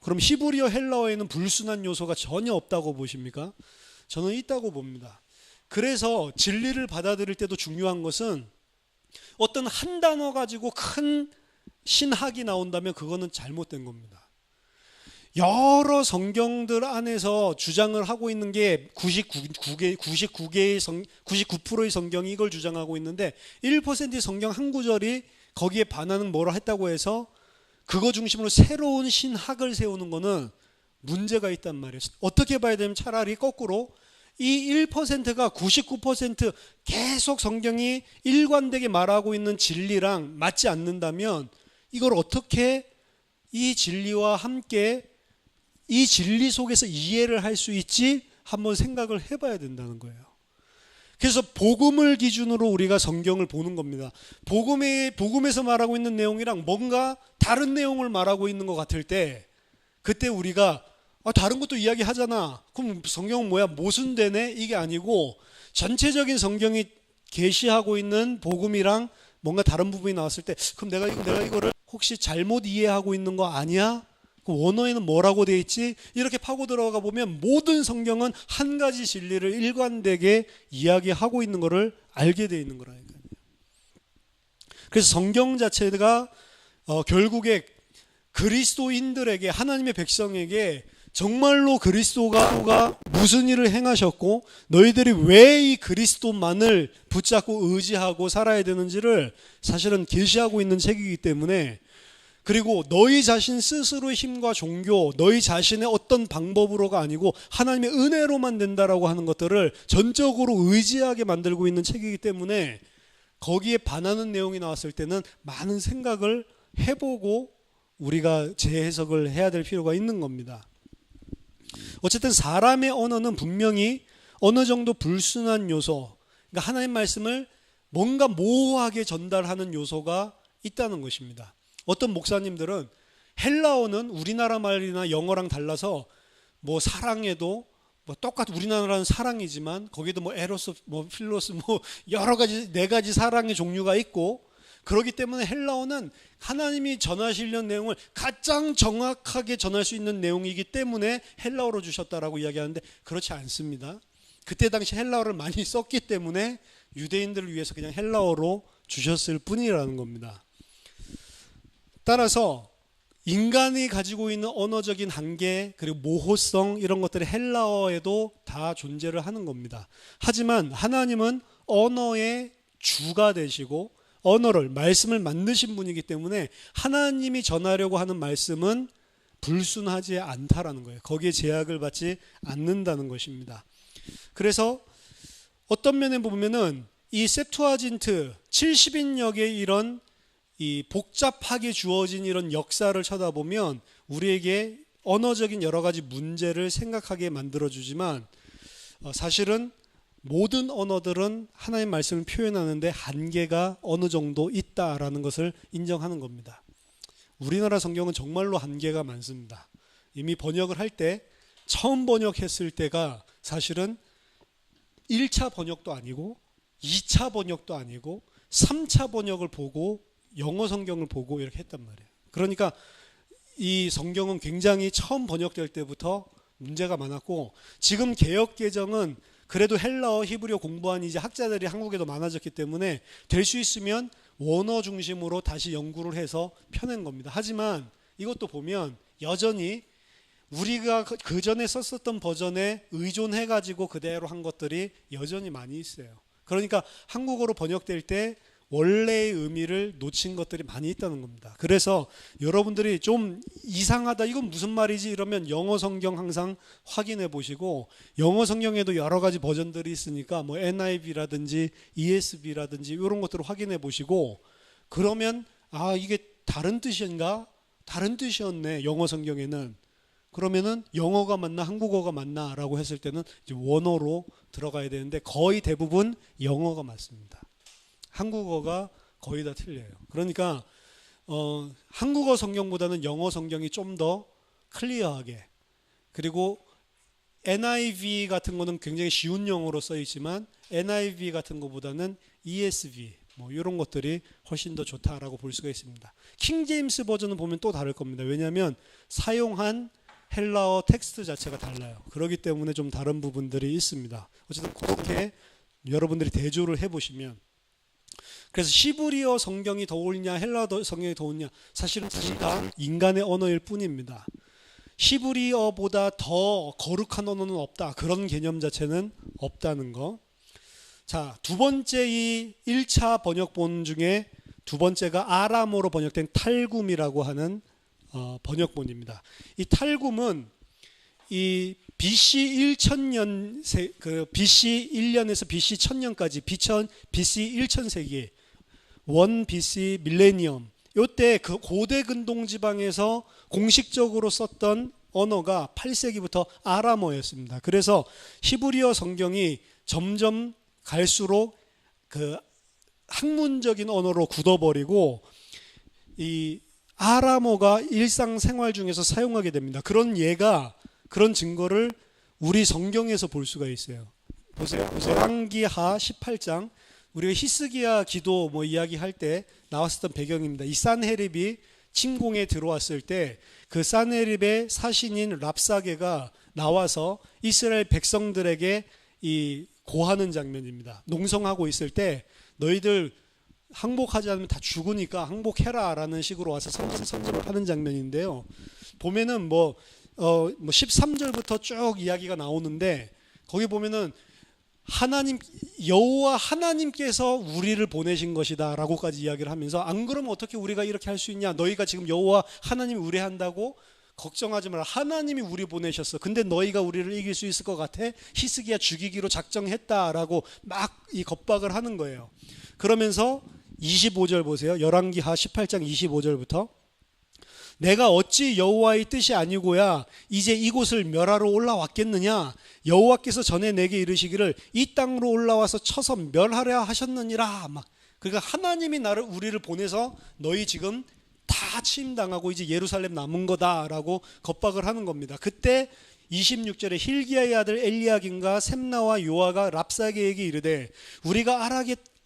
그럼 히브리어 헬라어에는 불순한 요소가 전혀 없다고 보십니까? 저는 있다고 봅니다. 그래서 진리를 받아들일 때도 중요한 것은 어떤 한 단어 가지고 큰 신학이 나온다면 그거는 잘못된 겁니다. 여러 성경들 안에서 주장을 하고 있는 게 99%의 성경이 이걸 주장하고 있는데 1%의 성경 한 구절이 거기에 반하는 뭐라 했다고 해서 그거 중심으로 새로운 신학을 세우는 거는 문제가 있단 말이에요. 어떻게 봐야 되면 차라리 거꾸로 이 1%가 99% 계속 성경이 일관되게 말하고 있는 진리랑 맞지 않는다면 이걸 어떻게 이 진리와 함께 이 진리 속에서 이해를 할 수 있지 한번 생각을 해봐야 된다는 거예요. 그래서 복음을 기준으로 우리가 성경을 보는 겁니다. 복음에서 말하고 있는 내용이랑 뭔가 다른 내용을 말하고 있는 것 같을 때 그때 우리가 다른 것도 이야기하잖아. 그럼 성경은 뭐야? 모순되네? 이게 아니고 전체적인 성경이 계시하고 있는 복음이랑 뭔가 다른 부분이 나왔을 때 그럼 내가 이거를 혹시 잘못 이해하고 있는 거 아니야? 그 원어에는 뭐라고 되어 있지? 이렇게 파고 들어가 보면 모든 성경은 한 가지 진리를 일관되게 이야기하고 있는 것을 알게 되어 있는 거라니까요. 그래서 성경 자체가 결국에 그리스도인들에게, 하나님의 백성에게 정말로 그리스도가 무슨 일을 행하셨고 너희들이 왜 이 그리스도만을 붙잡고 의지하고 살아야 되는지를 사실은 계시하고 있는 책이기 때문에, 그리고 너희 자신 스스로의 힘과 종교, 너희 자신의 어떤 방법으로가 아니고 하나님의 은혜로만 된다라고 하는 것들을 전적으로 의지하게 만들고 있는 책이기 때문에 거기에 반하는 내용이 나왔을 때는 많은 생각을 해보고 우리가 재해석을 해야 될 필요가 있는 겁니다. 어쨌든 사람의 언어는 분명히 어느 정도 불순한 요소, 그러니까 하나님 말씀을 뭔가 모호하게 전달하는 요소가 있다는 것입니다. 어떤 목사님들은 헬라어는 우리나라 말이나 영어랑 달라서 뭐 사랑에도 뭐 똑같은 우리나라는 사랑이지만 거기도 뭐 에로스, 뭐 필로스, 뭐 여러 가지 4가지 사랑의 종류가 있고, 그렇기 때문에 헬라어는 하나님이 전하시려는 내용을 가장 정확하게 전할 수 있는 내용이기 때문에 헬라어로 주셨다라고 이야기하는데 그렇지 않습니다. 그때 당시 헬라어를 많이 썼기 때문에 유대인들을 위해서 그냥 헬라어로 주셨을 뿐이라는 겁니다. 따라서 인간이 가지고 있는 언어적인 한계, 그리고 모호성, 이런 것들이 헬라어에도 다 존재를 하는 겁니다. 하지만 하나님은 언어의 주가 되시고 언어를, 말씀을 만드신 분이기 때문에 하나님이 전하려고 하는 말씀은 불순하지 않다라는 거예요. 거기에 제약을 받지 않는다는 것입니다. 그래서 어떤 면에 보면은 이 셉투아진트 70인역의 이런 이 복잡하게 주어진 이런 역사를 쳐다보면 우리에게 언어적인 여러 가지 문제를 생각하게 만들어주지만 사실은 모든 언어들은 하나님의 말씀을 표현하는데 한계가 어느 정도 있다라는 것을 인정하는 겁니다. 우리나라 성경은 정말로 한계가 많습니다. 이미 번역을 할 때 처음 번역했을 때가 사실은 1차 번역도 아니고 2차 번역도 아니고 3차 번역을 보고 영어 성경을 보고 이렇게 했단 말이에요. 그러니까 이 성경은 굉장히 처음 번역될 때부터 문제가 많았고, 지금 개역 개정은 그래도 헬라어, 히브리어 공부한 이제 학자들이 한국에도 많아졌기 때문에 될 수 있으면 원어 중심으로 다시 연구를 해서 펴낸 겁니다. 하지만 이것도 보면 여전히 우리가 그 전에 썼었던 버전에 의존해가지고 그대로 한 것들이 여전히 많이 있어요. 그러니까 한국어로 번역될 때 원래의 의미를 놓친 것들이 많이 있다는 겁니다. 그래서 여러분들이 좀 이상하다, 이건 무슨 말이지 이러면 영어 성경 항상 확인해 보시고, 영어 성경에도 여러 가지 버전들이 있으니까 뭐 NIV라든지 ESV라든지 이런 것들을 확인해 보시고, 그러면 아, 이게 다른 뜻인가? 다른 뜻이었네, 영어 성경에는. 그러면은 영어가 맞나 한국어가 맞나 라고 했을 때는 이제 원어로 들어가야 되는데, 거의 대부분 영어가 맞습니다. 한국어가 거의 다 틀려요. 그러니까 한국어 성경보다는 영어 성경이 좀 더 클리어하게, 그리고 NIV 같은 거는 굉장히 쉬운 영어로 써 있지만 NIV 같은 거보다는 ESV 뭐 이런 것들이 훨씬 더 좋다라고 볼 수가 있습니다. 킹 제임스 버전은 보면 또 다를 겁니다. 왜냐하면 사용한 헬라어 텍스트 자체가 달라요. 그렇기 때문에 좀 다른 부분들이 있습니다. 어쨌든 그렇게 여러분들이 대조를 해보시면, 그래서 시브리어 성경이 더 옳냐 헬라어 성경이 더 옳냐, 사실은 둘 다 인간의 언어일 뿐입니다. 시브리어보다 더 거룩한 언어는 없다, 그런 개념 자체는 없다는 거. 자, 두 번째, 이 1차 번역본 중에 두 번째가 아람어로 번역된 탈굼이라고 하는 번역본입니다. 이 탈굼은 이 BC 1000년, BC 1년에서 BC 1000년까지, BC 1000세기, 1 BC 밀레니엄, 요때 그 고대 근동 지방에서 공식적으로 썼던 언어가 8세기부터 아람어였습니다. 그래서 히브리어 성경이 점점 갈수록 그 학문적인 언어로 굳어버리고 이 아람어가 일상생활 중에서 사용하게 됩니다. 그런 증거를 우리 성경에서 볼 수가 있어요. 보세요. 열왕기하 18장, 우리가 히스기야 기도 뭐 이야기할 때 나왔었던 배경입니다. 이 산헤립이 침공에 들어왔을 때 그 산헤립의 사신인 랍사게가 나와서 이스라엘 백성들에게 이 고하는 장면입니다. 농성하고 있을 때 너희들 항복하지 않으면 다 죽으니까 항복해라 라는 식으로 와서 선전을 하는 장면인데요. 보면은 13절부터 쭉 이야기가 나오는데, 거기 보면은 여호와 하나님께서 우리를 보내신 것이다 라고까지 이야기를 하면서, 안 그러면 어떻게 우리가 이렇게 할 수 있냐, 너희가 지금 여호와 하나님이 우려한다고 걱정하지 마라, 하나님이 우리 보내셨어, 근데 너희가 우리를 이길 수 있을 것 같아? 히스기야 죽이기로 작정했다라고 막 이 겁박을 하는 거예요. 그러면서 25절 보세요. 열왕기하 18장 25절부터 내가 어찌 여호와의 뜻이 아니고야 이제 이곳을 멸하러 올라왔겠느냐, 여호와께서 전에 내게 이르시기를 이 땅으로 올라와서 쳐서 멸하려 하셨느니라. 막 그러니까 하나님이 우리를 보내서 너희 지금 다 침당하고 이제 예루살렘 남은 거다라고 겁박을 하는 겁니다. 그때 26절에 hil기야의 아들 엘리야김과 셈나와 요아가 랍사게에게 이르되 우리가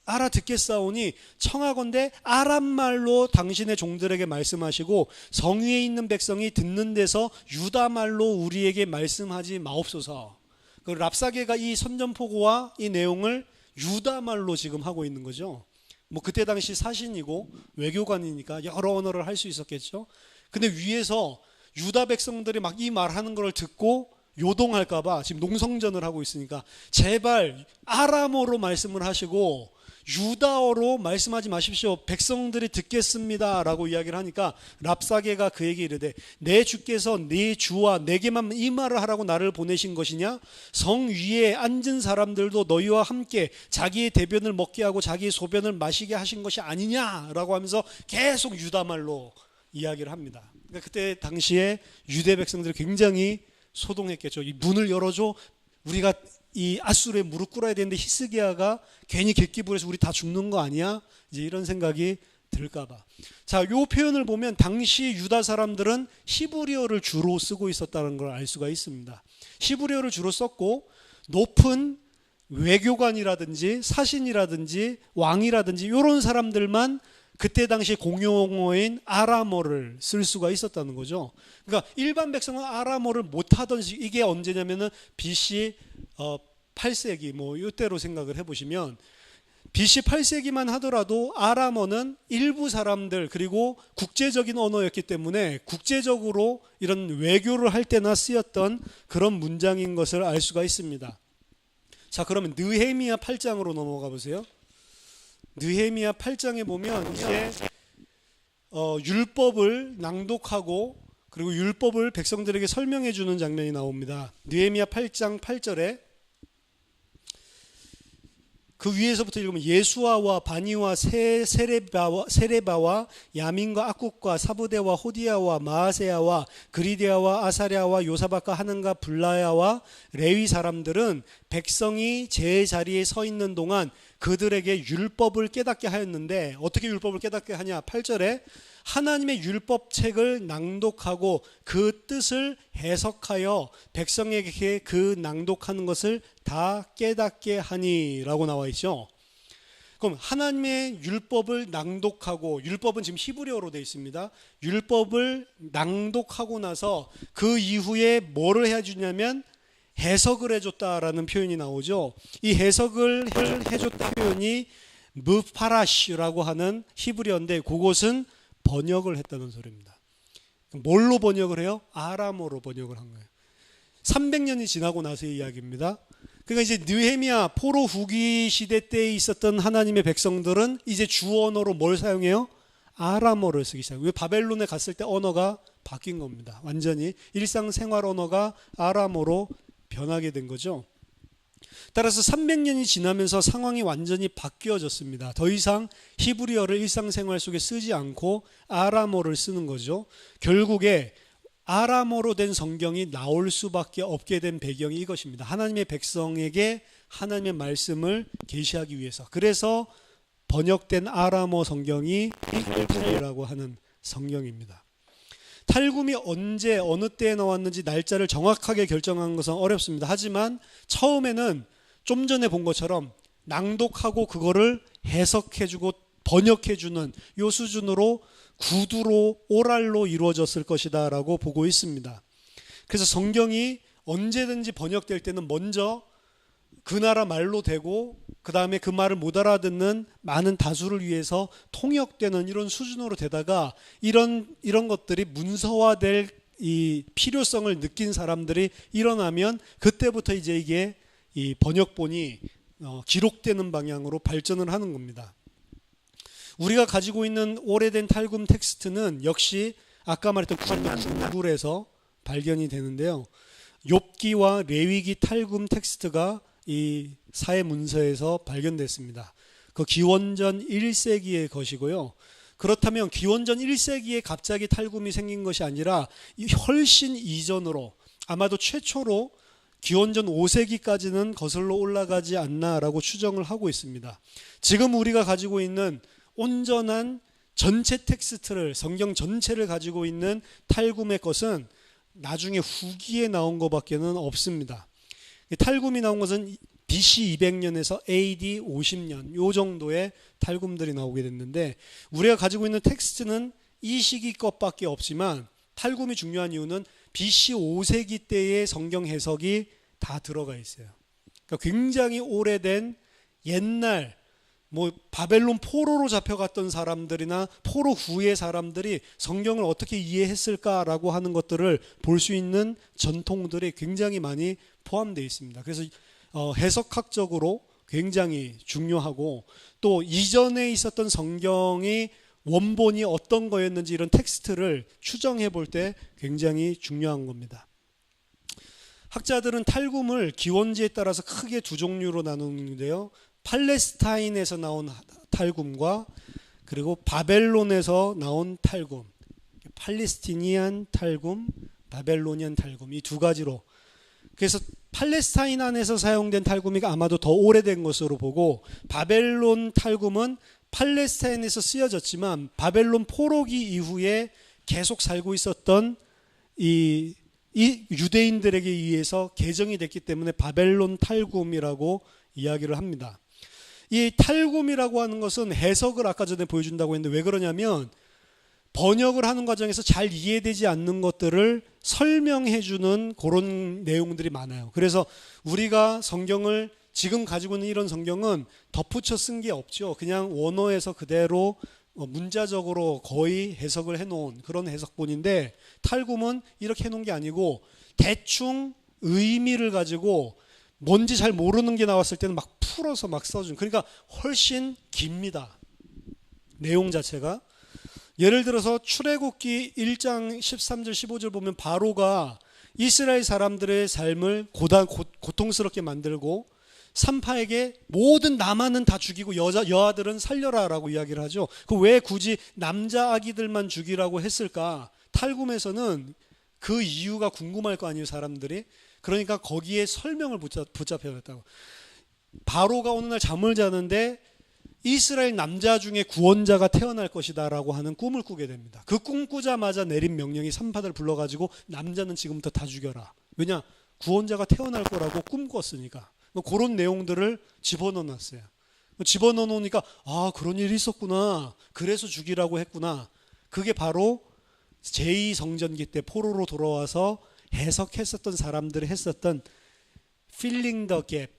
알아듣겠사오니 청하건대 아람말로 당신의 종들에게 말씀하시고 성위에 있는 백성이 듣는 데서 유다말로 우리에게 말씀하지 마옵소서. 그 랍사게가 이 선전포고와 이 내용을 유다말로 지금 하고 있는 거죠. 뭐 그때 당시 사신이고 외교관이니까 여러 언어를 할 수 있었겠죠. 근데 위에서 유다 백성들이 막 이 말하는 걸 듣고 요동할까봐 지금 농성전을 하고 있으니까 제발 아람어로 말씀을 하시고 유다어로 말씀하지 마십시오, 백성들이 듣겠습니다 라고 이야기를 하니까 랍사게가 그에게 이르되 내 주께서 네 주와 내게만 이 말을 하라고 나를 보내신 것이냐, 성 위에 앉은 사람들도 너희와 함께 자기의 대변을 먹게 하고 자기의 소변을 마시게 하신 것이 아니냐라고 하면서 계속 유다말로 이야기를 합니다. 그러니까 그때 당시에 유대 백성들이 굉장히 소동했겠죠. 이 문을 열어줘, 우리가 이 앗수르에 무릎 꿇어야 되는데 히스기야가 괜히 객기부려서 우리 다 죽는 거 아니야? 이제 이런 생각이 들까봐. 자, 요 표현을 보면 당시 유다 사람들은 히브리어를 주로 쓰고 있었다는 걸 알 수가 있습니다. 히브리어를 주로 썼고 높은 외교관이라든지 사신이라든지 왕이라든지 이런 사람들만 그때 당시 공용어인 아람어를 쓸 수가 있었다는 거죠. 그러니까 일반 백성은 아람어를 못하던 이게 언제냐면은 BC 8세기 뭐 이때로 생각을 해보시면 BC 8세기만 하더라도 아람어는 일부 사람들 그리고 국제적인 언어였기 때문에 국제적으로 이런 외교를 할 때나 쓰였던 그런 문장인 것을 알 수가 있습니다. 자, 그러면 느헤미야 8장으로 넘어가 보세요. 느헤미야 8장에 보면 이제 율법을 낭독하고 그리고 율법을 백성들에게 설명해 주는 장면이 나옵니다. 느헤미야 8장 8절에 그 위에서부터 읽으면 예수아와 바니와 세레바와 야민과 악국과 사부대와 호디야와 마아세야와 그리디아와 아사랴와 요사박과 하는가 블라야와 레위 사람들은 백성이 제자리에 서 있는 동안 그들에게 율법을 깨닫게 하였는데 어떻게 율법을 깨닫게 하냐? 8절에 하나님의 율법책을 낭독하고 그 뜻을 해석하여 백성에게 그 낭독하는 것을 다 깨닫게 하니 라고 나와 있죠. 그럼 하나님의 율법을 낭독하고, 율법은 지금 히브리어로 되어 있습니다. 율법을 낭독하고 나서 그 이후에 뭐를 해주냐면 해석을 해줬다라는 표현이 나오죠. 이 해석을 해줬다 표현이 무파라시라고 하는 히브리어인데 그것은 번역을 했다는 소리입니다. 뭘로 번역을 해요? 아람어로 번역을 한 거예요. 300년이 지나고 나서의 이야기입니다. 그러니까 이제 느헤미야 포로 후기 시대 때에 있었던 하나님의 백성들은 이제 주 언어로 뭘 사용해요? 아람어를 쓰기 시작해요. 왜? 바벨론에 갔을 때 언어가 바뀐 겁니다. 완전히 일상생활 언어가 아람어로 변하게 된 거죠. 따라서 300년이 지나면서 상황이 완전히 바뀌어졌습니다. 더 이상 히브리어를 일상생활 속에 쓰지 않고 아람어를 쓰는 거죠. 결국에 아람어로 된 성경이 나올 수밖에 없게 된 배경이 이것입니다. 하나님의 백성에게 하나님의 말씀을 계시하기 위해서. 그래서 번역된 아람어 성경이 탈굼이라고 하는 성경입니다. 탈굼이 언제 어느 때에 나왔는지 날짜를 정확하게 결정한 것은 어렵습니다. 하지만 처음에는 좀 전에 본 것처럼 낭독하고 그거를 해석해주고 번역해주는 요 수준으로 구두로 오랄로 이루어졌을 것이다 라고 보고 있습니다. 그래서 성경이 언제든지 번역될 때는 먼저 그 나라 말로 되고 그 다음에 그 말을 못 알아듣는 많은 다수를 위해서 통역되는 이런 수준으로 되다가 이런 것들이 문서화될 이 필요성을 느낀 사람들이 일어나면 그때부터 이제 이게 이 번역본이 기록되는 방향으로 발전을 하는 겁니다. 우리가 가지고 있는 오래된 탈굼 텍스트는 역시 아까 말했던 구글에서 발견이 되는데요. 욥기와 레위기 탈굼 텍스트가 이 사회 문서에서 발견됐습니다. 그 기원전 1세기의 것이고요. 그렇다면 기원전 1세기에 갑자기 탈굼이 생긴 것이 아니라 훨씬 이전으로 아마도 최초로 기원전 5세기까지는 거슬러 올라가지 않나라고 추정을 하고 있습니다. 지금 우리가 가지고 있는 온전한 전체 텍스트를 성경 전체를 가지고 있는 탈굼의 것은 나중에 후기에 나온 것밖에는 없습니다. 탈굼이 나온 것은 BC 200년에서 AD 50년 요 정도의 탈굼들이 나오게 됐는데 우리가 가지고 있는 텍스트는 이 시기 것밖에 없지만 탈굼이 중요한 이유는 BC 5세기 때의 성경 해석이 다 들어가 있어요. 그러니까 굉장히 오래된 옛날 바벨론 포로로 잡혀갔던 사람들이나 포로 후의 사람들이 성경을 어떻게 이해했을까라고 하는 것들을 볼 수 있는 전통들이 굉장히 많이 포함되어 있습니다. 그래서 해석학적으로 굉장히 중요하고 또 이전에 있었던 성경의 원본이 어떤 거였는지 이런 텍스트를 추정해 볼 때 굉장히 중요한 겁니다. 학자들은 탈굼을 기원지에 따라서 크게 두 종류로 나누는데요. 팔레스타인에서 나온 탈굼과 그리고 바벨론에서 나온 탈굼, 팔레스티니안 탈굼, 바벨로니안 탈굼 이 두 가지로. 그래서 팔레스타인 안에서 사용된 탈굼이 아마도 더 오래된 것으로 보고 바벨론 탈굼은 팔레스타인에서 쓰여졌지만 바벨론 포로기 이후에 계속 살고 있었던 이 유대인들에게 의해서 개정이 됐기 때문에 바벨론 탈굼이라고 이야기를 합니다. 이 탈굼이라고 하는 것은 해석을 아까 전에 보여준다고 했는데 왜 그러냐면 번역을 하는 과정에서 잘 이해되지 않는 것들을 설명해 주는 그런 내용들이 많아요. 그래서 우리가 성경을 지금 가지고 있는 이런 성경은 덧붙여 쓴 게 없죠. 그냥 원어에서 그대로 문자적으로 거의 해석을 해놓은 그런 해석본인데 탈굼은 이렇게 해놓은 게 아니고 대충 의미를 가지고 뭔지 잘 모르는 게 나왔을 때는 막 풀어서 막 써준. 그러니까 훨씬 깁니다. 내용 자체가. 예를 들어서 출애굽기 1장 13절 15절 보면 바로가 이스라엘 사람들의 삶을 고통스럽게 만들고 산파에게 모든 남아는 다 죽이고 여아들은 살려라라고 이야기를 하죠. 그 왜 굳이 남자 아기들만 죽이라고 했을까? 탈굼에서는 그 이유가 궁금할 거 아니에요, 사람들이. 그러니까 거기에 설명을 붙잡혀졌다고. 바로가 어느 날 잠을 자는데 이스라엘 남자 중에 구원자가 태어날 것이다라고 하는 꿈을 꾸게 됩니다. 그 꿈 꾸자마자 내린 명령이 산파들 불러가지고 남자는 지금부터 다 죽여라. 왜냐? 구원자가 태어날 거라고 꿈꿨으니까. 그런 내용들을 집어넣어 놨어요. 집어넣어 놓으니까 아, 그런 일이 있었구나. 그래서 죽이라고 했구나. 그게 바로 제2성전기 때 포로로 돌아와서 해석했었던 사람들이 했었던 filling the gap.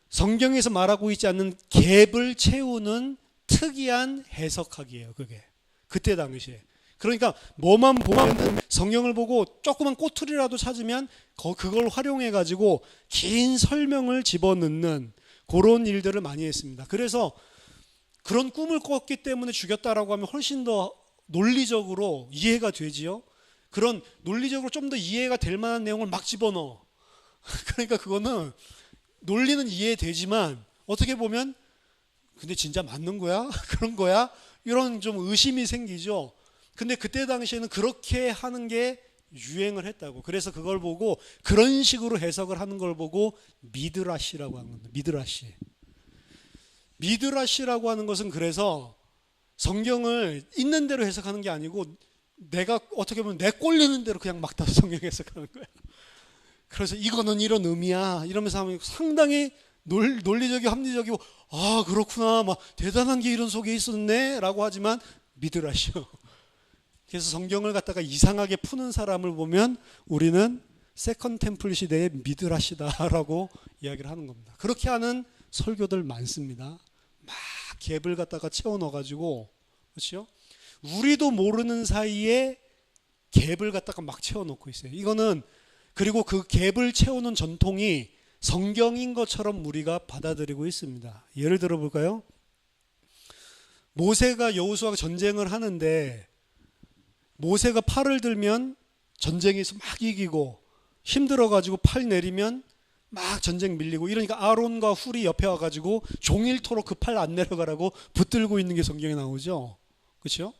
성경에서 말하고 있지 않는 갭을 채우는 특이한 해석학이에요. 그게 그때 당시에. 그러니까 뭐만 보면 성경을 보고 조그만 꼬투리라도 찾으면 그걸 활용해 가지고 긴 설명을 집어넣는 그런 일들을 많이 했습니다. 그래서 그런 꿈을 꿨기 때문에 죽였다라고 하면 훨씬 더 논리적으로 이해가 되지요. 그런 논리적으로 좀 더 이해가 될 만한 내용을 막 집어넣어. 그러니까 그거는 논리는 이해되지만 어떻게 보면 근데 진짜 맞는 거야? 그런 거야? 이런 좀 의심이 생기죠. 근데 그때 당시에는 그렇게 하는 게 유행을 했다고. 그래서 그걸 보고 그런 식으로 해석을 하는 걸 보고 미드라시라고 하는 겁니다. 미드라시. 미드라시라고 하는 것은 그래서 성경을 있는 대로 해석하는 게 아니고 내가 어떻게 보면 내 꼴리는 대로 그냥 막 다 성경 해석하는 거야. 그래서 이거는 이런 의미야 이러면서 하면 상당히 논리적이고 합리적이고 아 그렇구나 막 대단한 게 이런 속에 있었네 라고 하지만 미드라시요. 그래서 성경을 갖다가 이상하게 푸는 사람을 보면 우리는 세컨 템플 시대의 미드라시다라고 이야기를 하는 겁니다. 그렇게 하는 설교들 많습니다. 막 갭을 갖다가 채워 넣어가지고 그렇죠? 우리도 모르는 사이에 갭을 갖다가 막 채워 놓고 있어요. 이거는 그리고 그 갭을 채우는 전통이 성경인 것처럼 우리가 받아들이고 있습니다. 예를 들어 볼까요? 모세가 여호수아가 전쟁을 하는데 모세가 팔을 들면 전쟁에서 막 이기고 힘들어가지고 팔 내리면 막 전쟁 밀리고 이러니까 아론과 훌이 옆에 와가지고 종일토록 그 팔 안 내려가라고 붙들고 있는 게 성경에 나오죠. 그렇죠?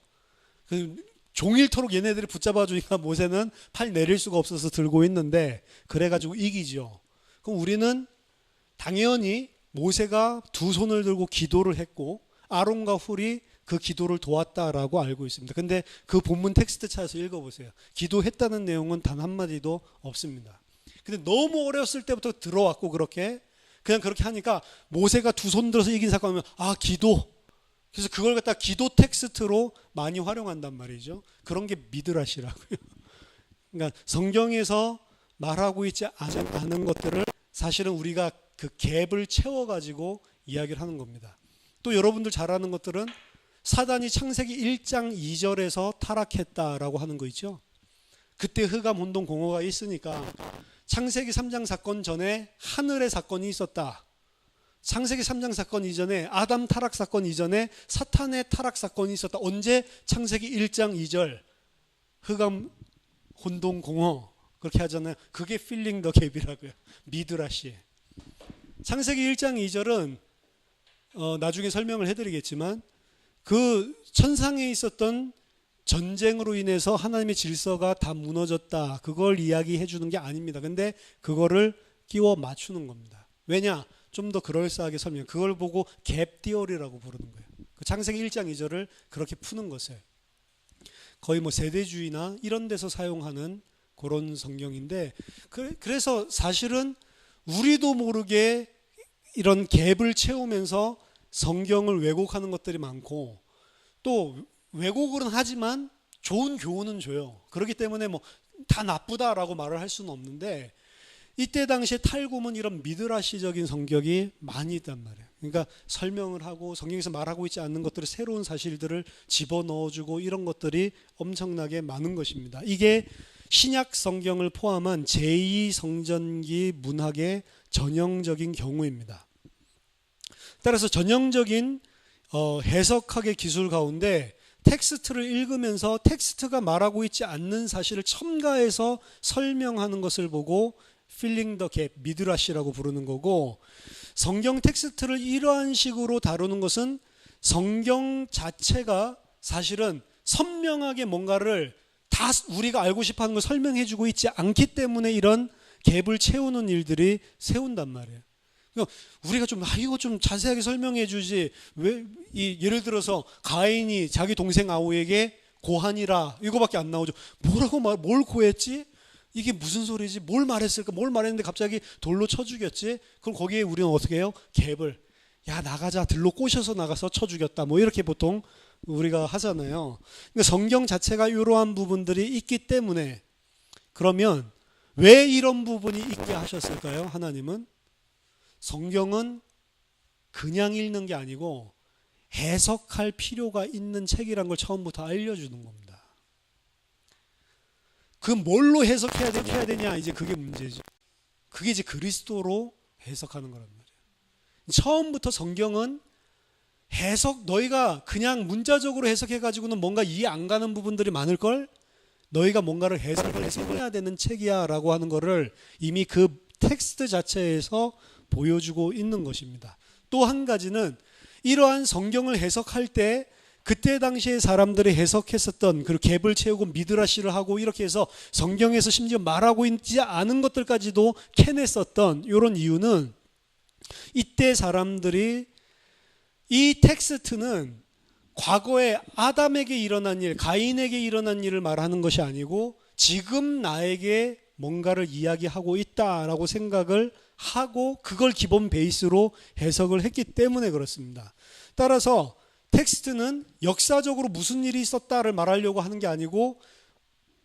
종일토록 얘네들이 붙잡아 주니까 모세는 팔 내릴 수가 없어서 들고 있는데 그래가지고 이기죠. 그럼 우리는 당연히 모세가 두 손을 들고 기도를 했고 아론과 훌이 그 기도를 도왔다라고 알고 있습니다. 근데 그 본문 텍스트 찾아서 읽어보세요. 기도했다는 내용은 단 한마디도 없습니다. 근데 너무 어렸을 때부터 들어왔고 그냥 그렇게 하니까 모세가 두 손 들어서 이긴 사건이면 아 기도. 그래서 그걸 갖다 기도 텍스트로 많이 활용한단 말이죠. 그런 게 미드라시라고요. 그러니까 성경에서 말하고 있지 않은 것들을 사실은 우리가 그 갭을 채워가지고 이야기를 하는 겁니다. 또 여러분들 잘 아는 것들은 사단이 창세기 1장 2절에서 타락했다라고 하는 거 있죠. 그때 흑암 혼돈 공허가 있으니까 창세기 3장 사건 전에 하늘의 사건이 있었다. 창세기 3장 사건 이전에 아담 타락 사건 이전에 사탄의 타락 사건이 있었다. 언제? 창세기 1장 2절 흑암 혼돈 공허 그렇게 하잖아요. 그게 필링 더 갭이라고요. 미드라시. 창세기 1장 2절은 나중에 설명을 해드리겠지만 그 천상에 있었던 전쟁으로 인해서 하나님의 질서가 다 무너졌다. 그걸 이야기해 주는 게 아닙니다. 근데 그거를 끼워 맞추는 겁니다. 왜냐? 좀 더 그럴싸하게 설명. 그걸 보고 갭 디어리라고 부르는 거예요. 그 창세기 1장 2절을 그렇게 푸는 것을. 거의 뭐 세대주의나 이런 데서 사용하는 그런 성경인데 그래서 사실은 우리도 모르게 이런 갭을 채우면서 성경을 왜곡하는 것들이 많고 또 왜곡은 하지만 좋은 교훈은 줘요. 그렇기 때문에 뭐 다 나쁘다라고 말을 할 수는 없는데 이때 당시에 탈굼은 이런 미드라시적인 성격이 많이 있단 말이에요. 그러니까 설명을 하고 성경에서 말하고 있지 않는 것들을 새로운 사실들을 집어넣어주고 이런 것들이 엄청나게 많은 것입니다. 이게 신약 성경을 포함한 제2성전기 문학의 전형적인 경우입니다. 따라서 전형적인 해석학의 기술 가운데 텍스트를 읽으면서 텍스트가 말하고 있지 않는 사실을 첨가해서 설명하는 것을 보고 filling the gap, 미드라시라고 부르는 거고, 성경 텍스트를 이러한 식으로 다루는 것은 성경 자체가 사실은 선명하게 뭔가를 다 우리가 알고 싶어하는 걸 설명해 주고 있지 않기 때문에 이런 갭을 채우는 일들이 세운단 말이에요. 그러니까 우리가 좀 이거 좀 자세하게 설명해 주지, 왜 예를 들어서 가인이 자기 동생 아우에게 고하니라 이거밖에 안 나오죠. 뭘 고했지? 이게 무슨 소리지? 뭘 말했을까? 뭘 말했는데 갑자기 돌로 쳐 죽였지? 그럼 거기에 우리는 어떻게 해요? 갭을, 야 나가자, 들로 꼬셔서 나가서 쳐 죽였다, 뭐 이렇게 보통 우리가 하잖아요. 그러니까 성경 자체가 이러한 부분들이 있기 때문에, 그러면 왜 이런 부분이 있게 하셨을까요? 하나님은 성경은 그냥 읽는 게 아니고 해석할 필요가 있는 책이란 걸 처음부터 알려주는 겁니다. 그 뭘로 해석해야 되냐, 이제 그게 문제죠. 그게 이제 그리스도로 해석하는 거란 말이에요. 처음부터 성경은 너희가 그냥 문자적으로 해석해가지고는 뭔가 이해 안 가는 부분들이 많을걸? 너희가 뭔가를 해석해야 되는 책이야 라고 하는 거를 이미 그 텍스트 자체에서 보여주고 있는 것입니다. 또 한 가지는 이러한 성경을 해석할 때 그때 당시에 사람들이 해석했었던 그 갭을 채우고 미드라시를 하고 이렇게 해서 성경에서 심지어 말하고 있지 않은 것들까지도 캐냈었던 이런 이유는, 이때 사람들이 이 텍스트는 과거에 아담에게 일어난 일, 가인에게 일어난 일을 말하는 것이 아니고 지금 나에게 뭔가를 이야기하고 있다라고 생각을 하고 그걸 기본 베이스로 해석을 했기 때문에 그렇습니다. 따라서 텍스트는 역사적으로 무슨 일이 있었다를 말하려고 하는 게 아니고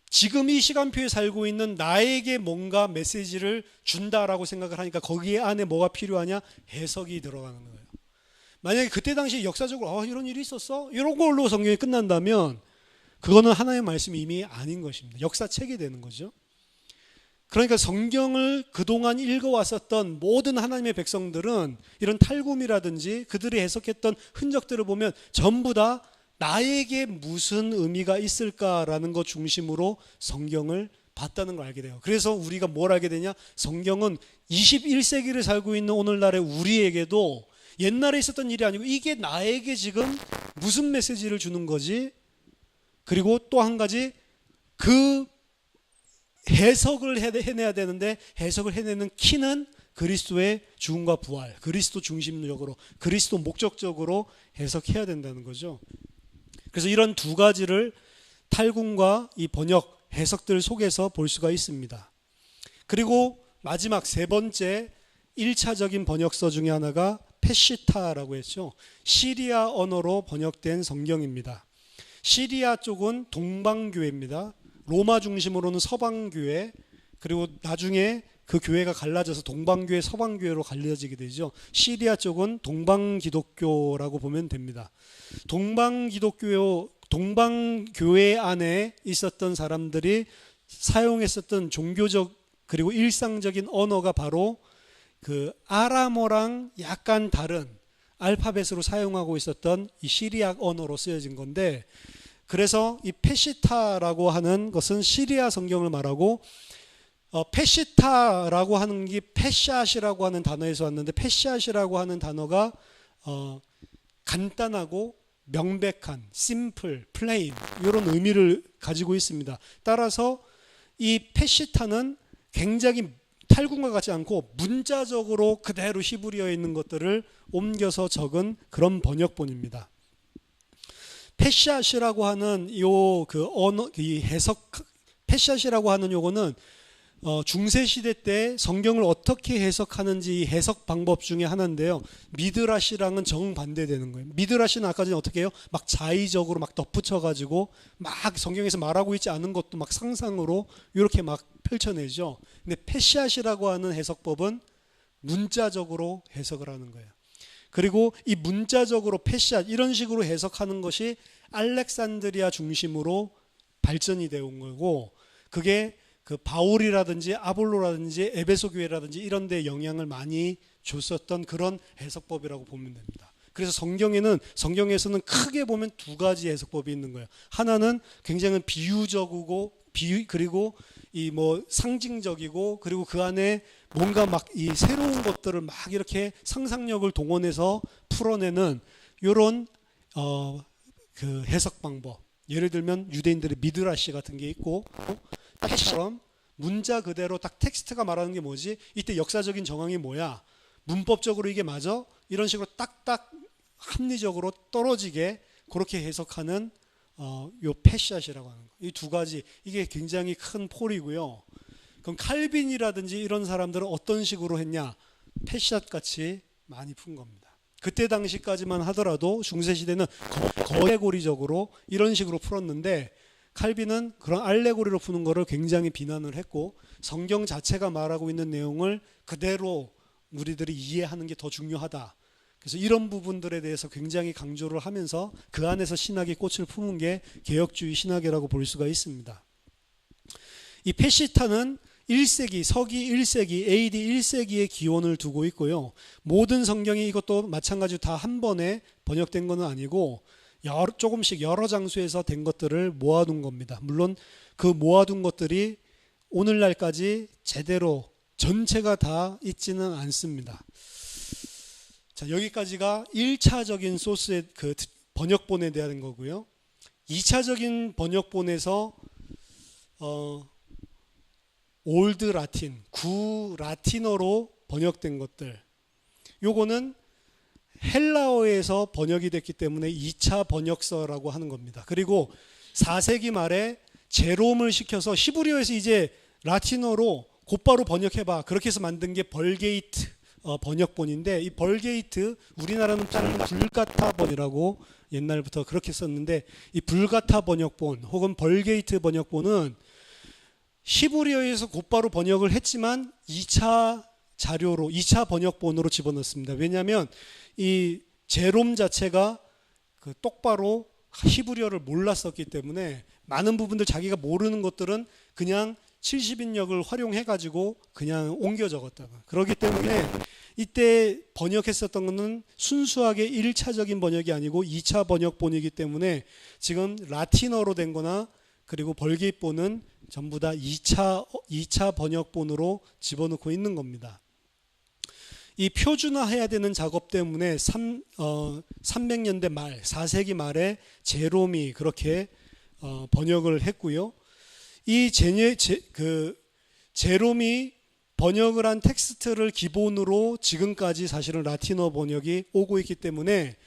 지금 이 시간표에 살고 있는 나에게 뭔가 메시지를 준다라고 생각을 하니까 거기에 안에 뭐가 필요하냐? 해석이 들어가는 거예요. 만약에 그때 당시 역사적으로 이런 일이 있었어? 이런 걸로 성경이 끝난다면 그거는 하나님의 말씀이 이미 아닌 것입니다. 역사책이 되는 거죠. 그러니까 성경을 그동안 읽어왔었던 모든 하나님의 백성들은 이런 탈굼이라든지 그들이 해석했던 흔적들을 보면 전부 다 나에게 무슨 의미가 있을까라는 것 중심으로 성경을 봤다는 걸 알게 돼요. 그래서 우리가 뭘 알게 되냐? 성경은 21세기를 살고 있는 오늘날의 우리에게도 옛날에 있었던 일이 아니고 이게 나에게 지금 무슨 메시지를 주는 거지? 그리고 또 한 가지, 그 해석을 해내야 되는데 해석을 해내는 키는 그리스도의 죽음과 부활, 그리스도 중심적으로, 그리스도 목적적으로 해석해야 된다는 거죠. 그래서 이런 두 가지를 탈굼과 이 번역, 해석들 속에서 볼 수가 있습니다. 그리고 마지막 세 번째 1차적인 번역서 중에 하나가 페시타라고 했죠. 시리아 언어로 번역된 성경입니다. 시리아 쪽은 동방교회입니다. 로마 중심으로는 서방교회, 그리고 나중에 그 교회가 갈라져서 동방교회, 서방교회로 갈라지게 되죠. 시리아 쪽은 동방기독교라고 보면 됩니다. 동방교회 안에 있었던 사람들이 사용했었던 종교적 그리고 일상적인 언어가 바로 그 아람어랑 약간 다른 알파벳으로 사용하고 있었던 이 시리악 언어로 쓰여진 건데, 그래서 이 페시타라고 하는 것은 시리아 성경을 말하고, 페시타라고 하는 게 페샷이라고 하는 단어에서 왔는데, 페샷이라고 하는 단어가 간단하고 명백한, 심플, 플레인 이런 의미를 가지고 있습니다. 따라서 이 페시타는 굉장히 탈굼과 같지 않고 문자적으로 그대로 히브리어에 있는 것들을 옮겨서 적은 그런 번역본입니다. 페샷이라고 하는 페샷이라고 하는 요거는 중세 시대 때 성경을 어떻게 해석하는지 해석 방법 중에 하나인데요. 미드라시랑은 정반대되는 거예요. 미드라시는 아까 전에 어떻게 해요? 막 자의적으로 막 덧붙여 가지고 막 성경에서 말하고 있지 않은 것도 막 상상으로 이렇게 막 펼쳐내죠. 근데 페샷이라고 하는 해석법은 문자적으로 해석을 하는 거예요. 그리고 이 문자적으로 페샷 이런 식으로 해석하는 것이 알렉산드리아 중심으로 발전이 되어 온 거고, 그게 그 바울이라든지 아볼로라든지 에베소 교회라든지 이런 데 영향을 많이 줬었던 그런 해석법이라고 보면 됩니다. 그래서 성경에서는 크게 보면 두 가지 해석법이 있는 거예요. 하나는 굉장히 비유적이고 그리고 이 뭐 상징적이고, 그리고 그 안에 뭔가 막 이 새로운 것들을 막 이렇게 상상력을 동원해서 풀어내는 요런 그 해석 방법. 예를 들면 유대인들의 미드라시 같은 게 있고, 처럼 문자 그대로 딱 텍스트가 말하는 게 뭐지? 이때 역사적인 정황이 뭐야? 문법적으로 이게 맞아? 이런 식으로 딱딱 합리적으로 떨어지게 그렇게 해석하는 요 패샷이라고 하는 거. 이 두 가지, 이게 굉장히 큰 폴이고요. 그럼 칼빈이라든지 이런 사람들은 어떤 식으로 했냐? 패샷 같이 많이 푼 겁니다. 그때 당시까지만 하더라도 중세시대는 거레고리적으로 이런 식으로 풀었는데, 칼빈은 그런 알레고리로 푸는 거를 굉장히 비난을 했고, 성경 자체가 말하고 있는 내용을 그대로 우리들이 이해하는 게 더 중요하다. 그래서 이런 부분들에 대해서 굉장히 강조를 하면서 그 안에서 신학의 꽃을 품은 게 개혁주의 신학이라고 볼 수가 있습니다. 이 페시타는 1세기, 서기 1세기, AD 1세기의 기원을 두고 있고요. 모든 성경이 이것도 마찬가지로 다 한 번에 번역된 건 아니고 조금씩 여러 장소에서 된 것들을 모아둔 겁니다. 물론 그 모아둔 것들이 오늘날까지 제대로 전체가 다 있지는 않습니다. 자, 여기까지가 1차적인 소스의 그 번역본에 대한 거고요. 2차적인 번역본에서 올드 라틴, 구 라틴어로 번역된 것들, 요거는 헬라어에서 번역이 됐기 때문에 2차 번역서라고 하는 겁니다. 그리고 4세기 말에 제롬을 시켜서 히브리어에서 이제 라틴어로 곧바로 번역해봐, 그렇게 해서 만든 게 벌게이트 번역본인데, 이 벌게이트, 우리나라는 따르는 불가타 번이라고 옛날부터 그렇게 썼는데, 이 불가타 번역본 혹은 벌게이트 번역본은 히브리어에서 곧바로 번역을 했지만 2차 자료로, 2차 번역본으로 집어넣습니다. 왜냐하면 이 제롬 자체가 그 똑바로 히브리어를 몰랐었기 때문에 많은 부분들 자기가 모르는 것들은 그냥 70인역을 활용해가지고 그냥 옮겨 적었다가, 그렇기 때문에 이때 번역했었던 것은 순수하게 1차적인 번역이 아니고 2차 번역본이기 때문에 지금 라틴어로 된 거나 그리고 벌게이트본은 전부 다 2차 번역본으로 집어넣고 있는 겁니다. 이 표준화해야 되는 작업 때문에 300년대 말, 4세기 말에 제롬이 그렇게 번역을 했고요. 이 제롬이 번역을 한 텍스트를 기본으로 지금까지 사실은 라틴어 번역이 오고 있기 때문에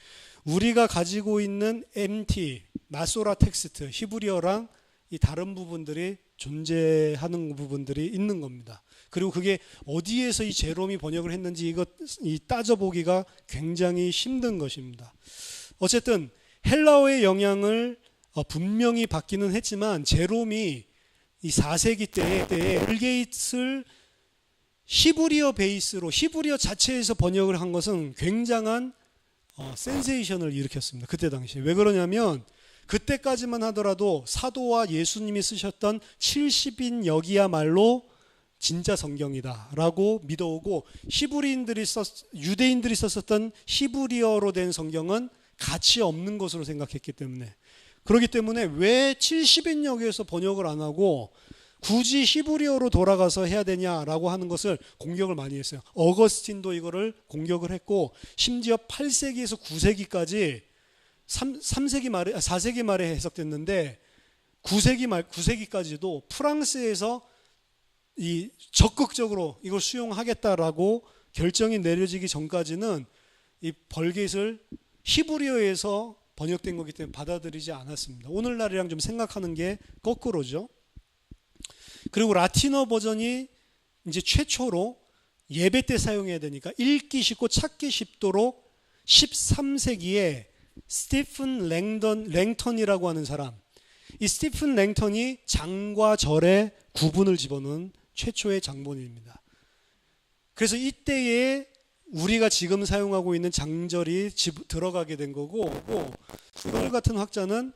우리가 가지고 있는 MT, 마소라 텍스트, 히브리어랑 이 다른 부분들이 존재하는 부분들이 있는 겁니다. 그리고 그게 어디에서 이 제롬이 번역을 했는지 이 따져보기가 굉장히 힘든 것입니다. 어쨌든 헬라어의 영향을 분명히 받기는 했지만 제롬이 이 4세기 때에 벌게이트를 히브리어 베이스로, 히브리어 자체에서 번역을 한 것은 굉장한 센세이션을 일으켰습니다. 그때 당시에. 왜 그러냐면 그때까지만 하더라도 사도와 예수님이 쓰셨던 70인역이야말로 진짜 성경이다라고 믿어오고, 유대인들이 썼었던 히브리어로 된 성경은 가치 없는 것으로 생각했기 때문에, 그렇기 때문에 왜 70인역에서 번역을 안 하고 굳이 히브리어로 돌아가서 해야 되냐라고 하는 것을 공격을 많이 했어요. 어거스틴도 이거를 공격을 했고, 심지어 8세기에서 9세기까지 4세기 말에 해석됐는데 9세기까지도 프랑스에서 이 적극적으로 이걸 수용하겠다라고 결정이 내려지기 전까지는 이 벌게이트를 히브리어에서 번역된 거기 때문에 받아들이지 않았습니다. 오늘날이랑 좀 생각하는 게 거꾸로죠. 그리고 라틴어 버전이 이제 최초로 예배 때 사용해야 되니까 읽기 쉽고 찾기 쉽도록 13세기에 스티픈 랭턴이라고 하는 사람, 이 스티픈 랭턴이 장과 절에 구분을 집어넣은 최초의 장본인입니다. 그래서 이때에 우리가 지금 사용하고 있는 장절이 들어가게 된 거고, 이걸 같은 학자는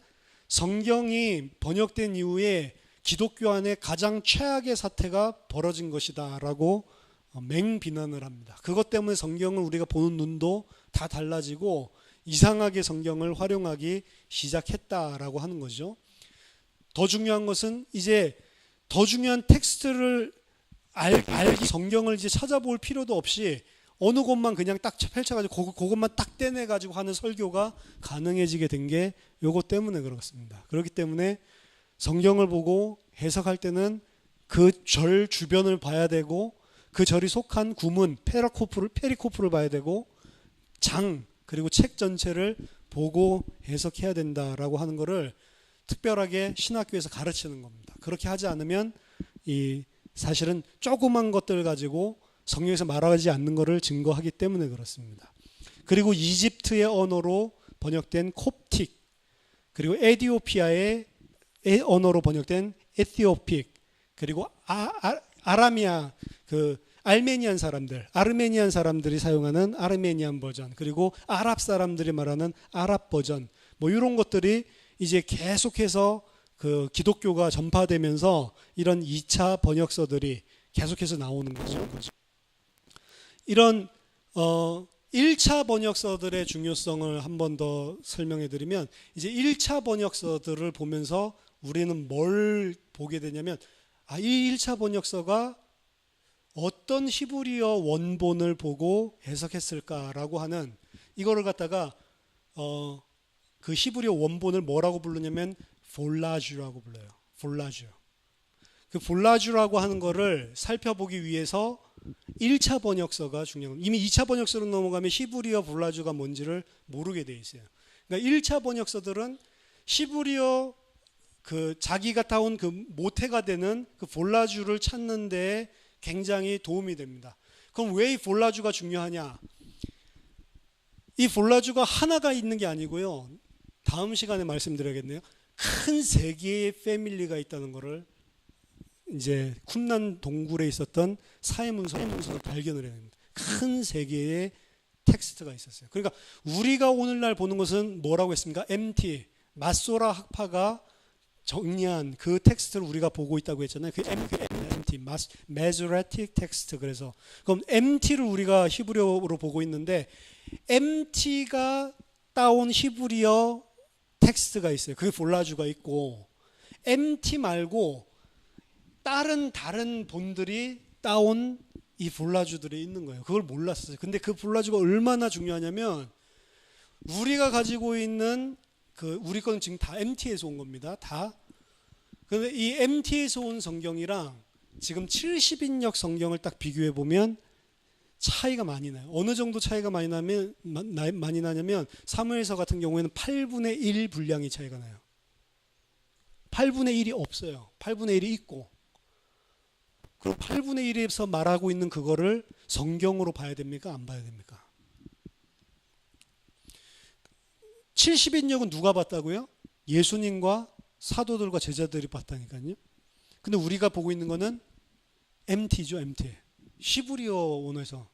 성경이 번역된 이후에 기독교 안에 가장 최악의 사태가 벌어진 것이다라고 맹비난을 합니다. 그것 때문에 성경을 우리가 보는 눈도 다 달라지고 이상하게 성경을 활용하기 시작했다라고 하는 거죠. 더 중요한 것은 이제 더 중요한 텍스트를 알기 성경을 이제 찾아볼 필요도 없이 어느 곳만 그냥 딱 펼쳐가지고 그것만 딱 떼내가지고 하는 설교가 가능해지게 된 게 요것 때문에 그렇습니다. 그렇기 때문에 성경을 보고 해석할 때는 그 절 주변을 봐야 되고 그 절이 속한 구문 페리코프를 봐야 되고 장 그리고 책 전체를 보고 해석해야 된다라고 하는 것을 특별하게 신학교에서 가르치는 겁니다. 그렇게 하지 않으면 이 사실은 조그만 것들 가지고 성경에서 말하지 않는 것을 증거하기 때문에 그렇습니다. 그리고 이집트의 언어로 번역된 콥틱, 그리고 에티오피아의 언어로 번역된 에티오픽, 그리고 아라미아 아르메니안 사람들이 사용하는 아르메니안 버전, 그리고 아랍 사람들이 말하는 아랍 버전, 뭐 이런 것들이 이제 계속해서 그 기독교가 전파되면서 이런 2차 번역서들이 계속해서 나오는 거죠. 이런 1차 번역서들의 중요성을 한 번 더 설명해 드리면, 이제 1차 번역서들을 보면서 우리는 뭘 보게 되냐면, 이 1차 번역서가 어떤 히브리어 원본을 보고 해석했을까라고 하는 이거를 갖다가 그 히브리어 원본을 뭐라고 부르냐면 볼라주라고 불러요. 볼라주. 그 볼라주라고 하는 거를 살펴보기 위해서 1차 번역서가 중요합니다. 이미 2차 번역서로 넘어가면 히브리어 볼라주가 뭔지를 모르게 돼 있어요. 그러니까 1차 번역서들은 히브리어 그 자기가 따온 그 모태가 되는 그 볼라주를 찾는 데 굉장히 도움이 됩니다. 그럼 왜 이 볼라주가 중요하냐? 이 볼라주가 하나가 있는 게 아니고요. 다음 시간에 말씀드려야겠네요. 큰 세 개의 패밀리가 있다는 것을 이제 쿰란 동굴에 있었던 사해문서를 발견을 해야 됩니다. 큰 세 개의 텍스트가 있었어요. 그러니까 우리가 오늘날 보는 것은 뭐라고 했습니까? MT, 마소라 학파가 정리한 그 텍스트를 우리가 보고 있다고 했잖아요. 그 MT, Masoretic 텍스트. 그래서 그럼 MT를 우리가 히브리어로 보고 있는데 MT가 따온 히브리어 텍스트가 있어요. 그게 볼라주가 있고, MT 말고 다른 본들이 따온 이 볼라주들이 있는 거예요. 그걸 몰랐어요. 근데 그 볼라주가 얼마나 중요하냐면, 우리가 가지고 있는 우리 건 지금 다 MT에서 온 겁니다. 다. 그런데 이 MT에서 온 성경이랑 지금 70인역 성경을 딱 비교해 보면 차이가 많이 나요. 어느 정도 차이가 많이 나냐면 사무엘서 같은 경우에는 8분의 1 분량이 차이가 나요. 8분의 1이 없어요. 8분의 1이 있고. 그럼 8분의 1에서 말하고 있는 그거를 성경으로 봐야 됩니까? 안 봐야 됩니까? 70인역은 누가 봤다고요? 예수님과 사도들과 제자들이 봤다니까요. 근데 우리가 보고 있는 거는 MT죠, MT. 히브리어 원어에서.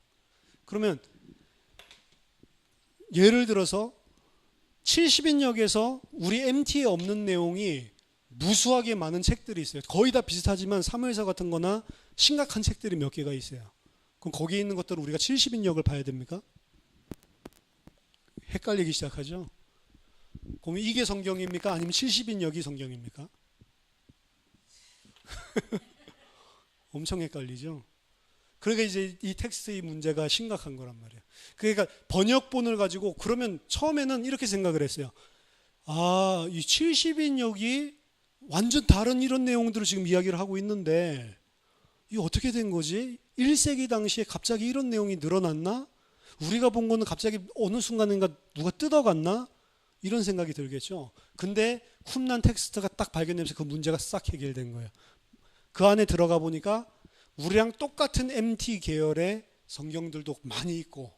그러면 예를 들어서 70인역에서 우리 MT에 없는 내용이 무수하게 많은 책들이 있어요. 거의 다 비슷하지만 사무엘서 같은 거나 심각한 책들이 몇 개가 있어요. 그럼 거기에 있는 것들을 우리가 70인역을 봐야 됩니까? 헷갈리기 시작하죠. 그럼 이게 성경입니까? 아니면 70인역이 성경입니까? 엄청 헷갈리죠. 그러니까 이제 이 텍스트의 문제가 심각한 거란 말이에요. 그러니까 번역본을 가지고 그러면 처음에는 이렇게 생각을 했어요. 이 70인역이 완전 다른 이런 내용들을 지금 이야기를 하고 있는데 이게 어떻게 된 거지? 1세기 당시에 갑자기 이런 내용이 늘어났나? 우리가 본 거는 갑자기 어느 순간인가 누가 뜯어갔나? 이런 생각이 들겠죠. 근데 쿰란 텍스트가 딱 발견되면서 그 문제가 싹 해결된 거예요. 그 안에 들어가 보니까 우리랑 똑같은 MT 계열의 성경들도 많이 있고,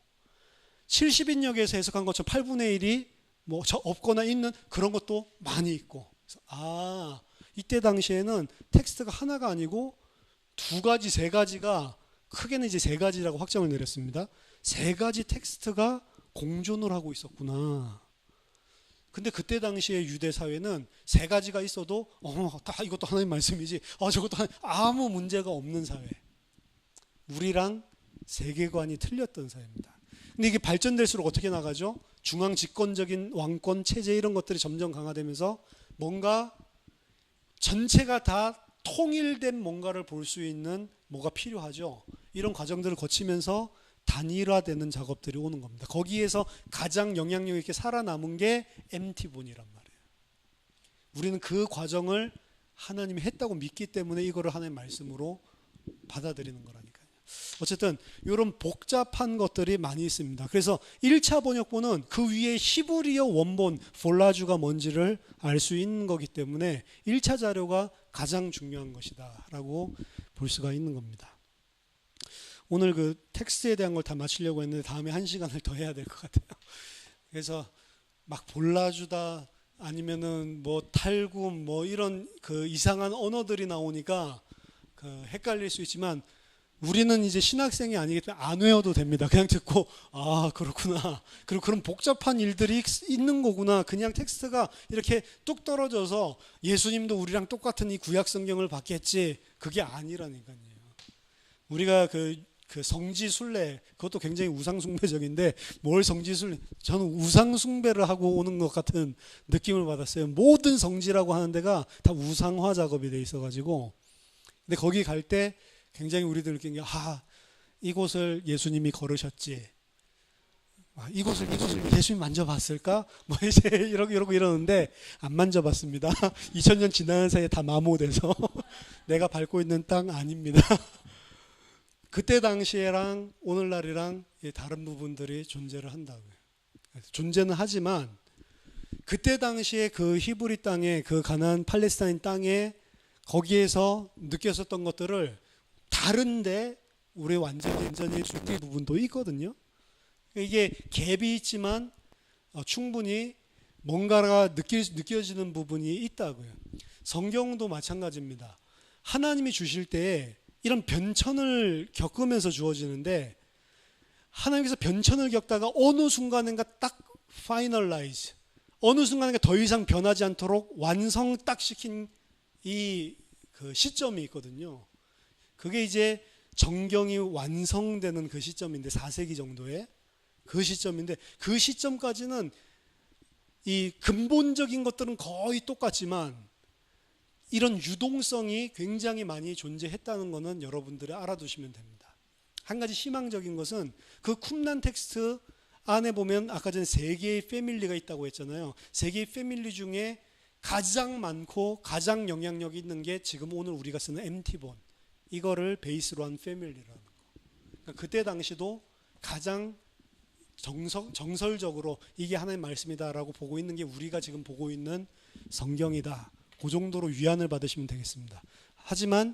70인역에서 해석한 것처럼 8분의 1이 뭐 없거나 있는 그런 것도 많이 있고. 그래서 이때 당시에는 텍스트가 하나가 아니고 두 가지, 세 가지가, 크게는 이제 세 가지라고 확정을 내렸습니다. 세 가지 텍스트가 공존을 하고 있었구나. 근데 그때 당시에 유대 사회는 세 가지가 있어도 다 이것도 하나님 말씀이지. 저것도 아무 문제가 없는 사회. 우리랑 세계관이 틀렸던 사회입니다. 근데 이게 발전될수록 어떻게 나가죠? 중앙 집권적인 왕권 체제 이런 것들이 점점 강화되면서 뭔가 전체가 다 통일된 뭔가를 볼 수 있는 뭐가 필요하죠. 이런 과정들을 거치면서 단일화되는 작업들이 오는 겁니다. 거기에서 가장 영향력 있게 살아남은 게 MT본이란 말이에요. 우리는 그 과정을 하나님이 했다고 믿기 때문에 이거를 하나님의 말씀으로 받아들이는 거라니까요. 어쨌든 이런 복잡한 것들이 많이 있습니다. 그래서 1차 번역본은 그 위에 히브리어 원본 볼라주가 뭔지를 알 수 있는 거기 때문에 1차 자료가 가장 중요한 것이다 라고 볼 수가 있는 겁니다. 오늘 그 텍스트에 대한 걸 다 마치려고 했는데 다음에 1시간을 더 해야 될 것 같아요. 그래서 막 볼라주다 아니면은 뭐 탈굼 뭐 이런 그 이상한 언어들이 나오니까 그 헷갈릴 수 있지만 우리는 이제 신학생이 아니기 때문에 안 외워도 됩니다. 그냥 듣고 그렇구나. 그리고 그런 복잡한 일들이 있는 거구나. 그냥 텍스트가 이렇게 뚝 떨어져서 예수님도 우리랑 똑같은 이 구약 성경을 받겠지. 그게 아니라니까요. 우리가 그 성지순례 그것도 굉장히 우상숭배적인데 뭘 성지순례 저는 우상숭배를 하고 오는 것 같은 느낌을 받았어요. 모든 성지라고 하는 데가 다 우상화 작업이 돼 있어가지고 근데 거기 갈 때 굉장히 우리들 느낀 게 이곳을 예수님이 걸으셨지. 이곳을 예수님 만져봤을까? 뭐 이제 이러고 이러는데 안 만져봤습니다. 2000년 지나는 사이에 다 마모돼서 내가 밟고 있는 땅 아닙니다. 그때 당시에랑 오늘날이랑 다른 부분들이 존재를 한다고요. 존재는 하지만 그때 당시에 그 히브리 땅에 그 가나안 팔레스타인 땅에 거기에서 느꼈었던 것들을 다른데 우리 완전히 죽는 부분도 있거든요. 이게 갭이 있지만 충분히 뭔가가 느껴지는 부분이 있다고요. 성경도 마찬가지입니다. 하나님이 주실 때 이런 변천을 겪으면서 주어지는데 하나님께서 변천을 겪다가 어느 순간인가 딱 파이널라이즈 어느 순간인가 더 이상 변하지 않도록 완성 딱 시킨 이 그 시점이 있거든요. 그게 이제 정경이 완성되는 그 시점인데 4세기 정도에 그 시점인데 그 시점까지는 이 근본적인 것들은 거의 똑같지만 이런 유동성이 굉장히 많이 존재했다는 것은 여러분들이 알아두시면 됩니다. 한 가지 희망적인 것은 그 쿰란 텍스트 안에 보면 아까 전에 3개의 패밀리가 있다고 했잖아요. 3개의 패밀리 중에 가장 많고 가장 영향력이 있는 게 지금 오늘 우리가 쓰는 MT본 이거를 베이스로 한 패밀리라는 거. 그러니까 그때 당시도 가장 정설적으로 이게 하나님의 말씀이다라고 보고 있는 게 우리가 지금 보고 있는 성경이다. 그 정도로 위안을 받으시면 되겠습니다. 하지만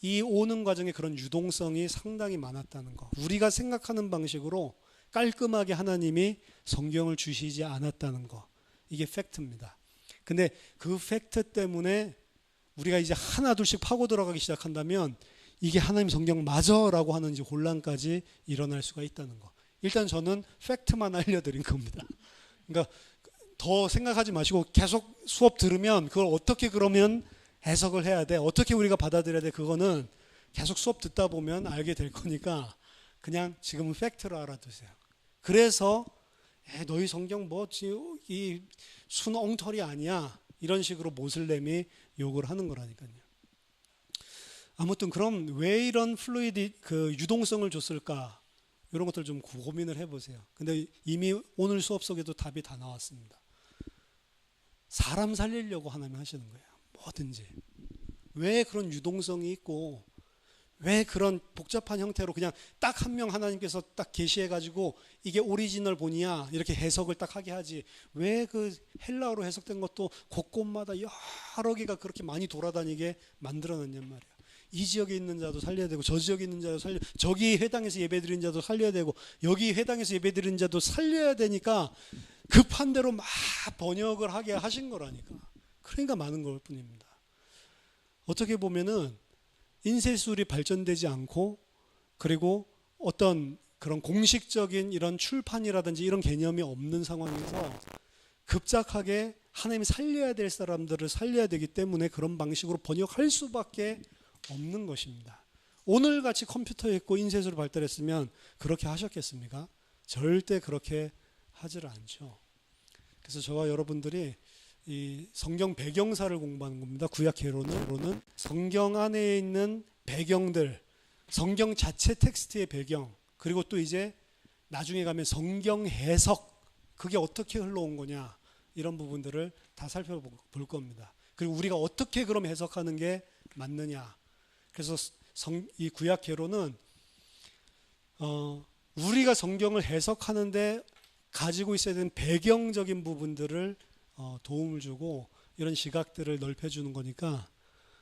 이 오는 과정에 그런 유동성이 상당히 많았다는 거. 우리가 생각하는 방식으로 깔끔하게 하나님이 성경을 주시지 않았다는 거. 이게 팩트입니다. 근데 그 팩트 때문에 우리가 이제 하나 둘씩 파고 들어가기 시작한다면 이게 하나님 성경 맞아라고 하는 이제 혼란까지 일어날 수가 있다는 거. 일단 저는 팩트만 알려드린 겁니다. 그러니까 더 생각하지 마시고 계속 수업 들으면 그걸 어떻게 그러면 해석을 해야 돼? 어떻게 우리가 받아들여야 돼? 그거는 계속 수업 듣다 보면 알게 될 거니까 그냥 지금은 팩트로 알아두세요. 그래서 너희 성경 이 순 엉터리 아니야. 이런 식으로 모슬렘이 욕을 하는 거라니까요. 아무튼 그럼 왜 이런 그 유동성을 줬을까? 이런 것들 좀 고민을 해보세요. 근데 이미 오늘 수업 속에도 답이 다 나왔습니다. 사람 살리려고 하나님 하시는 거예요. 뭐든지. 왜 그런 유동성이 있고 왜 그런 복잡한 형태로 그냥 딱 한 명 하나님께서 딱 계시해가지고 이게 오리지널 본이야 이렇게 해석을 딱 하게 하지 왜 그 헬라어로 해석된 것도 곳곳마다 여러 개가 그렇게 많이 돌아다니게 만들어놨냔 말이야. 이 지역에 있는 자도 살려야 되고 저 지역에 있는 자도 살려 저기 회당에서 예배드리는 자도 살려야 되고 여기 회당에서 예배드리는 자도 살려야 되니까 급한 대로 막 번역을 하게 하신 거라니까. 그러니까 많은 걸 뿐입니다. 어떻게 보면은 인쇄술이 발전되지 않고 그리고 어떤 그런 공식적인 이런 출판이라든지 이런 개념이 없는 상황에서 급작하게 하나님이 살려야 될 사람들을 살려야 되기 때문에 그런 방식으로 번역할 수밖에 없는 것입니다. 오늘같이 컴퓨터에 있고 인쇄소로 발달했으면 그렇게 하셨겠습니까? 절대 그렇게 하질 않죠. 그래서 저와 여러분들이 이 성경 배경사를 공부하는 겁니다. 구약 개론은 성경 안에 있는 배경들, 성경 자체 텍스트의 배경, 그리고 또 이제 나중에 가면 성경 해석, 그게 어떻게 흘러온 거냐, 이런 부분들을 다 살펴볼 겁니다. 그리고 우리가 어떻게 그럼 해석하는 게 맞느냐. 그래서 이 구약 개론은 우리가 성경을 해석하는데 가지고 있어야 되는 배경적인 부분들을 도움을 주고 이런 시각들을 넓혀주는 거니까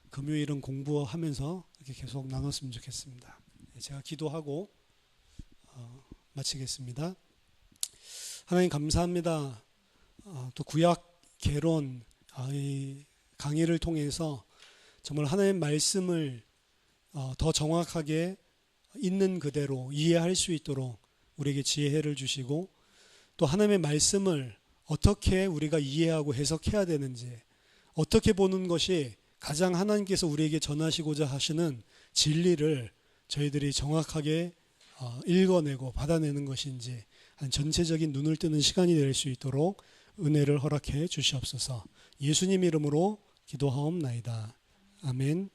금요일은 공부하면서 이렇게 계속 나눴으면 좋겠습니다. 제가 기도하고 마치겠습니다. 하나님 감사합니다. 또 구약 개론 이 강의를 통해서 정말 하나님의 말씀을 더 정확하게 있는 그대로 이해할 수 있도록 우리에게 지혜를 주시고 또 하나님의 말씀을 어떻게 우리가 이해하고 해석해야 되는지, 어떻게 보는 것이 가장 하나님께서 우리에게 전하시고자 하시는 진리를 저희들이 정확하게 읽어내고 받아내는 것인지 전체적인 눈을 뜨는 시간이 될 수 있도록 은혜를 허락해 주시옵소서. 예수님 이름으로 기도하옵나이다. 아멘.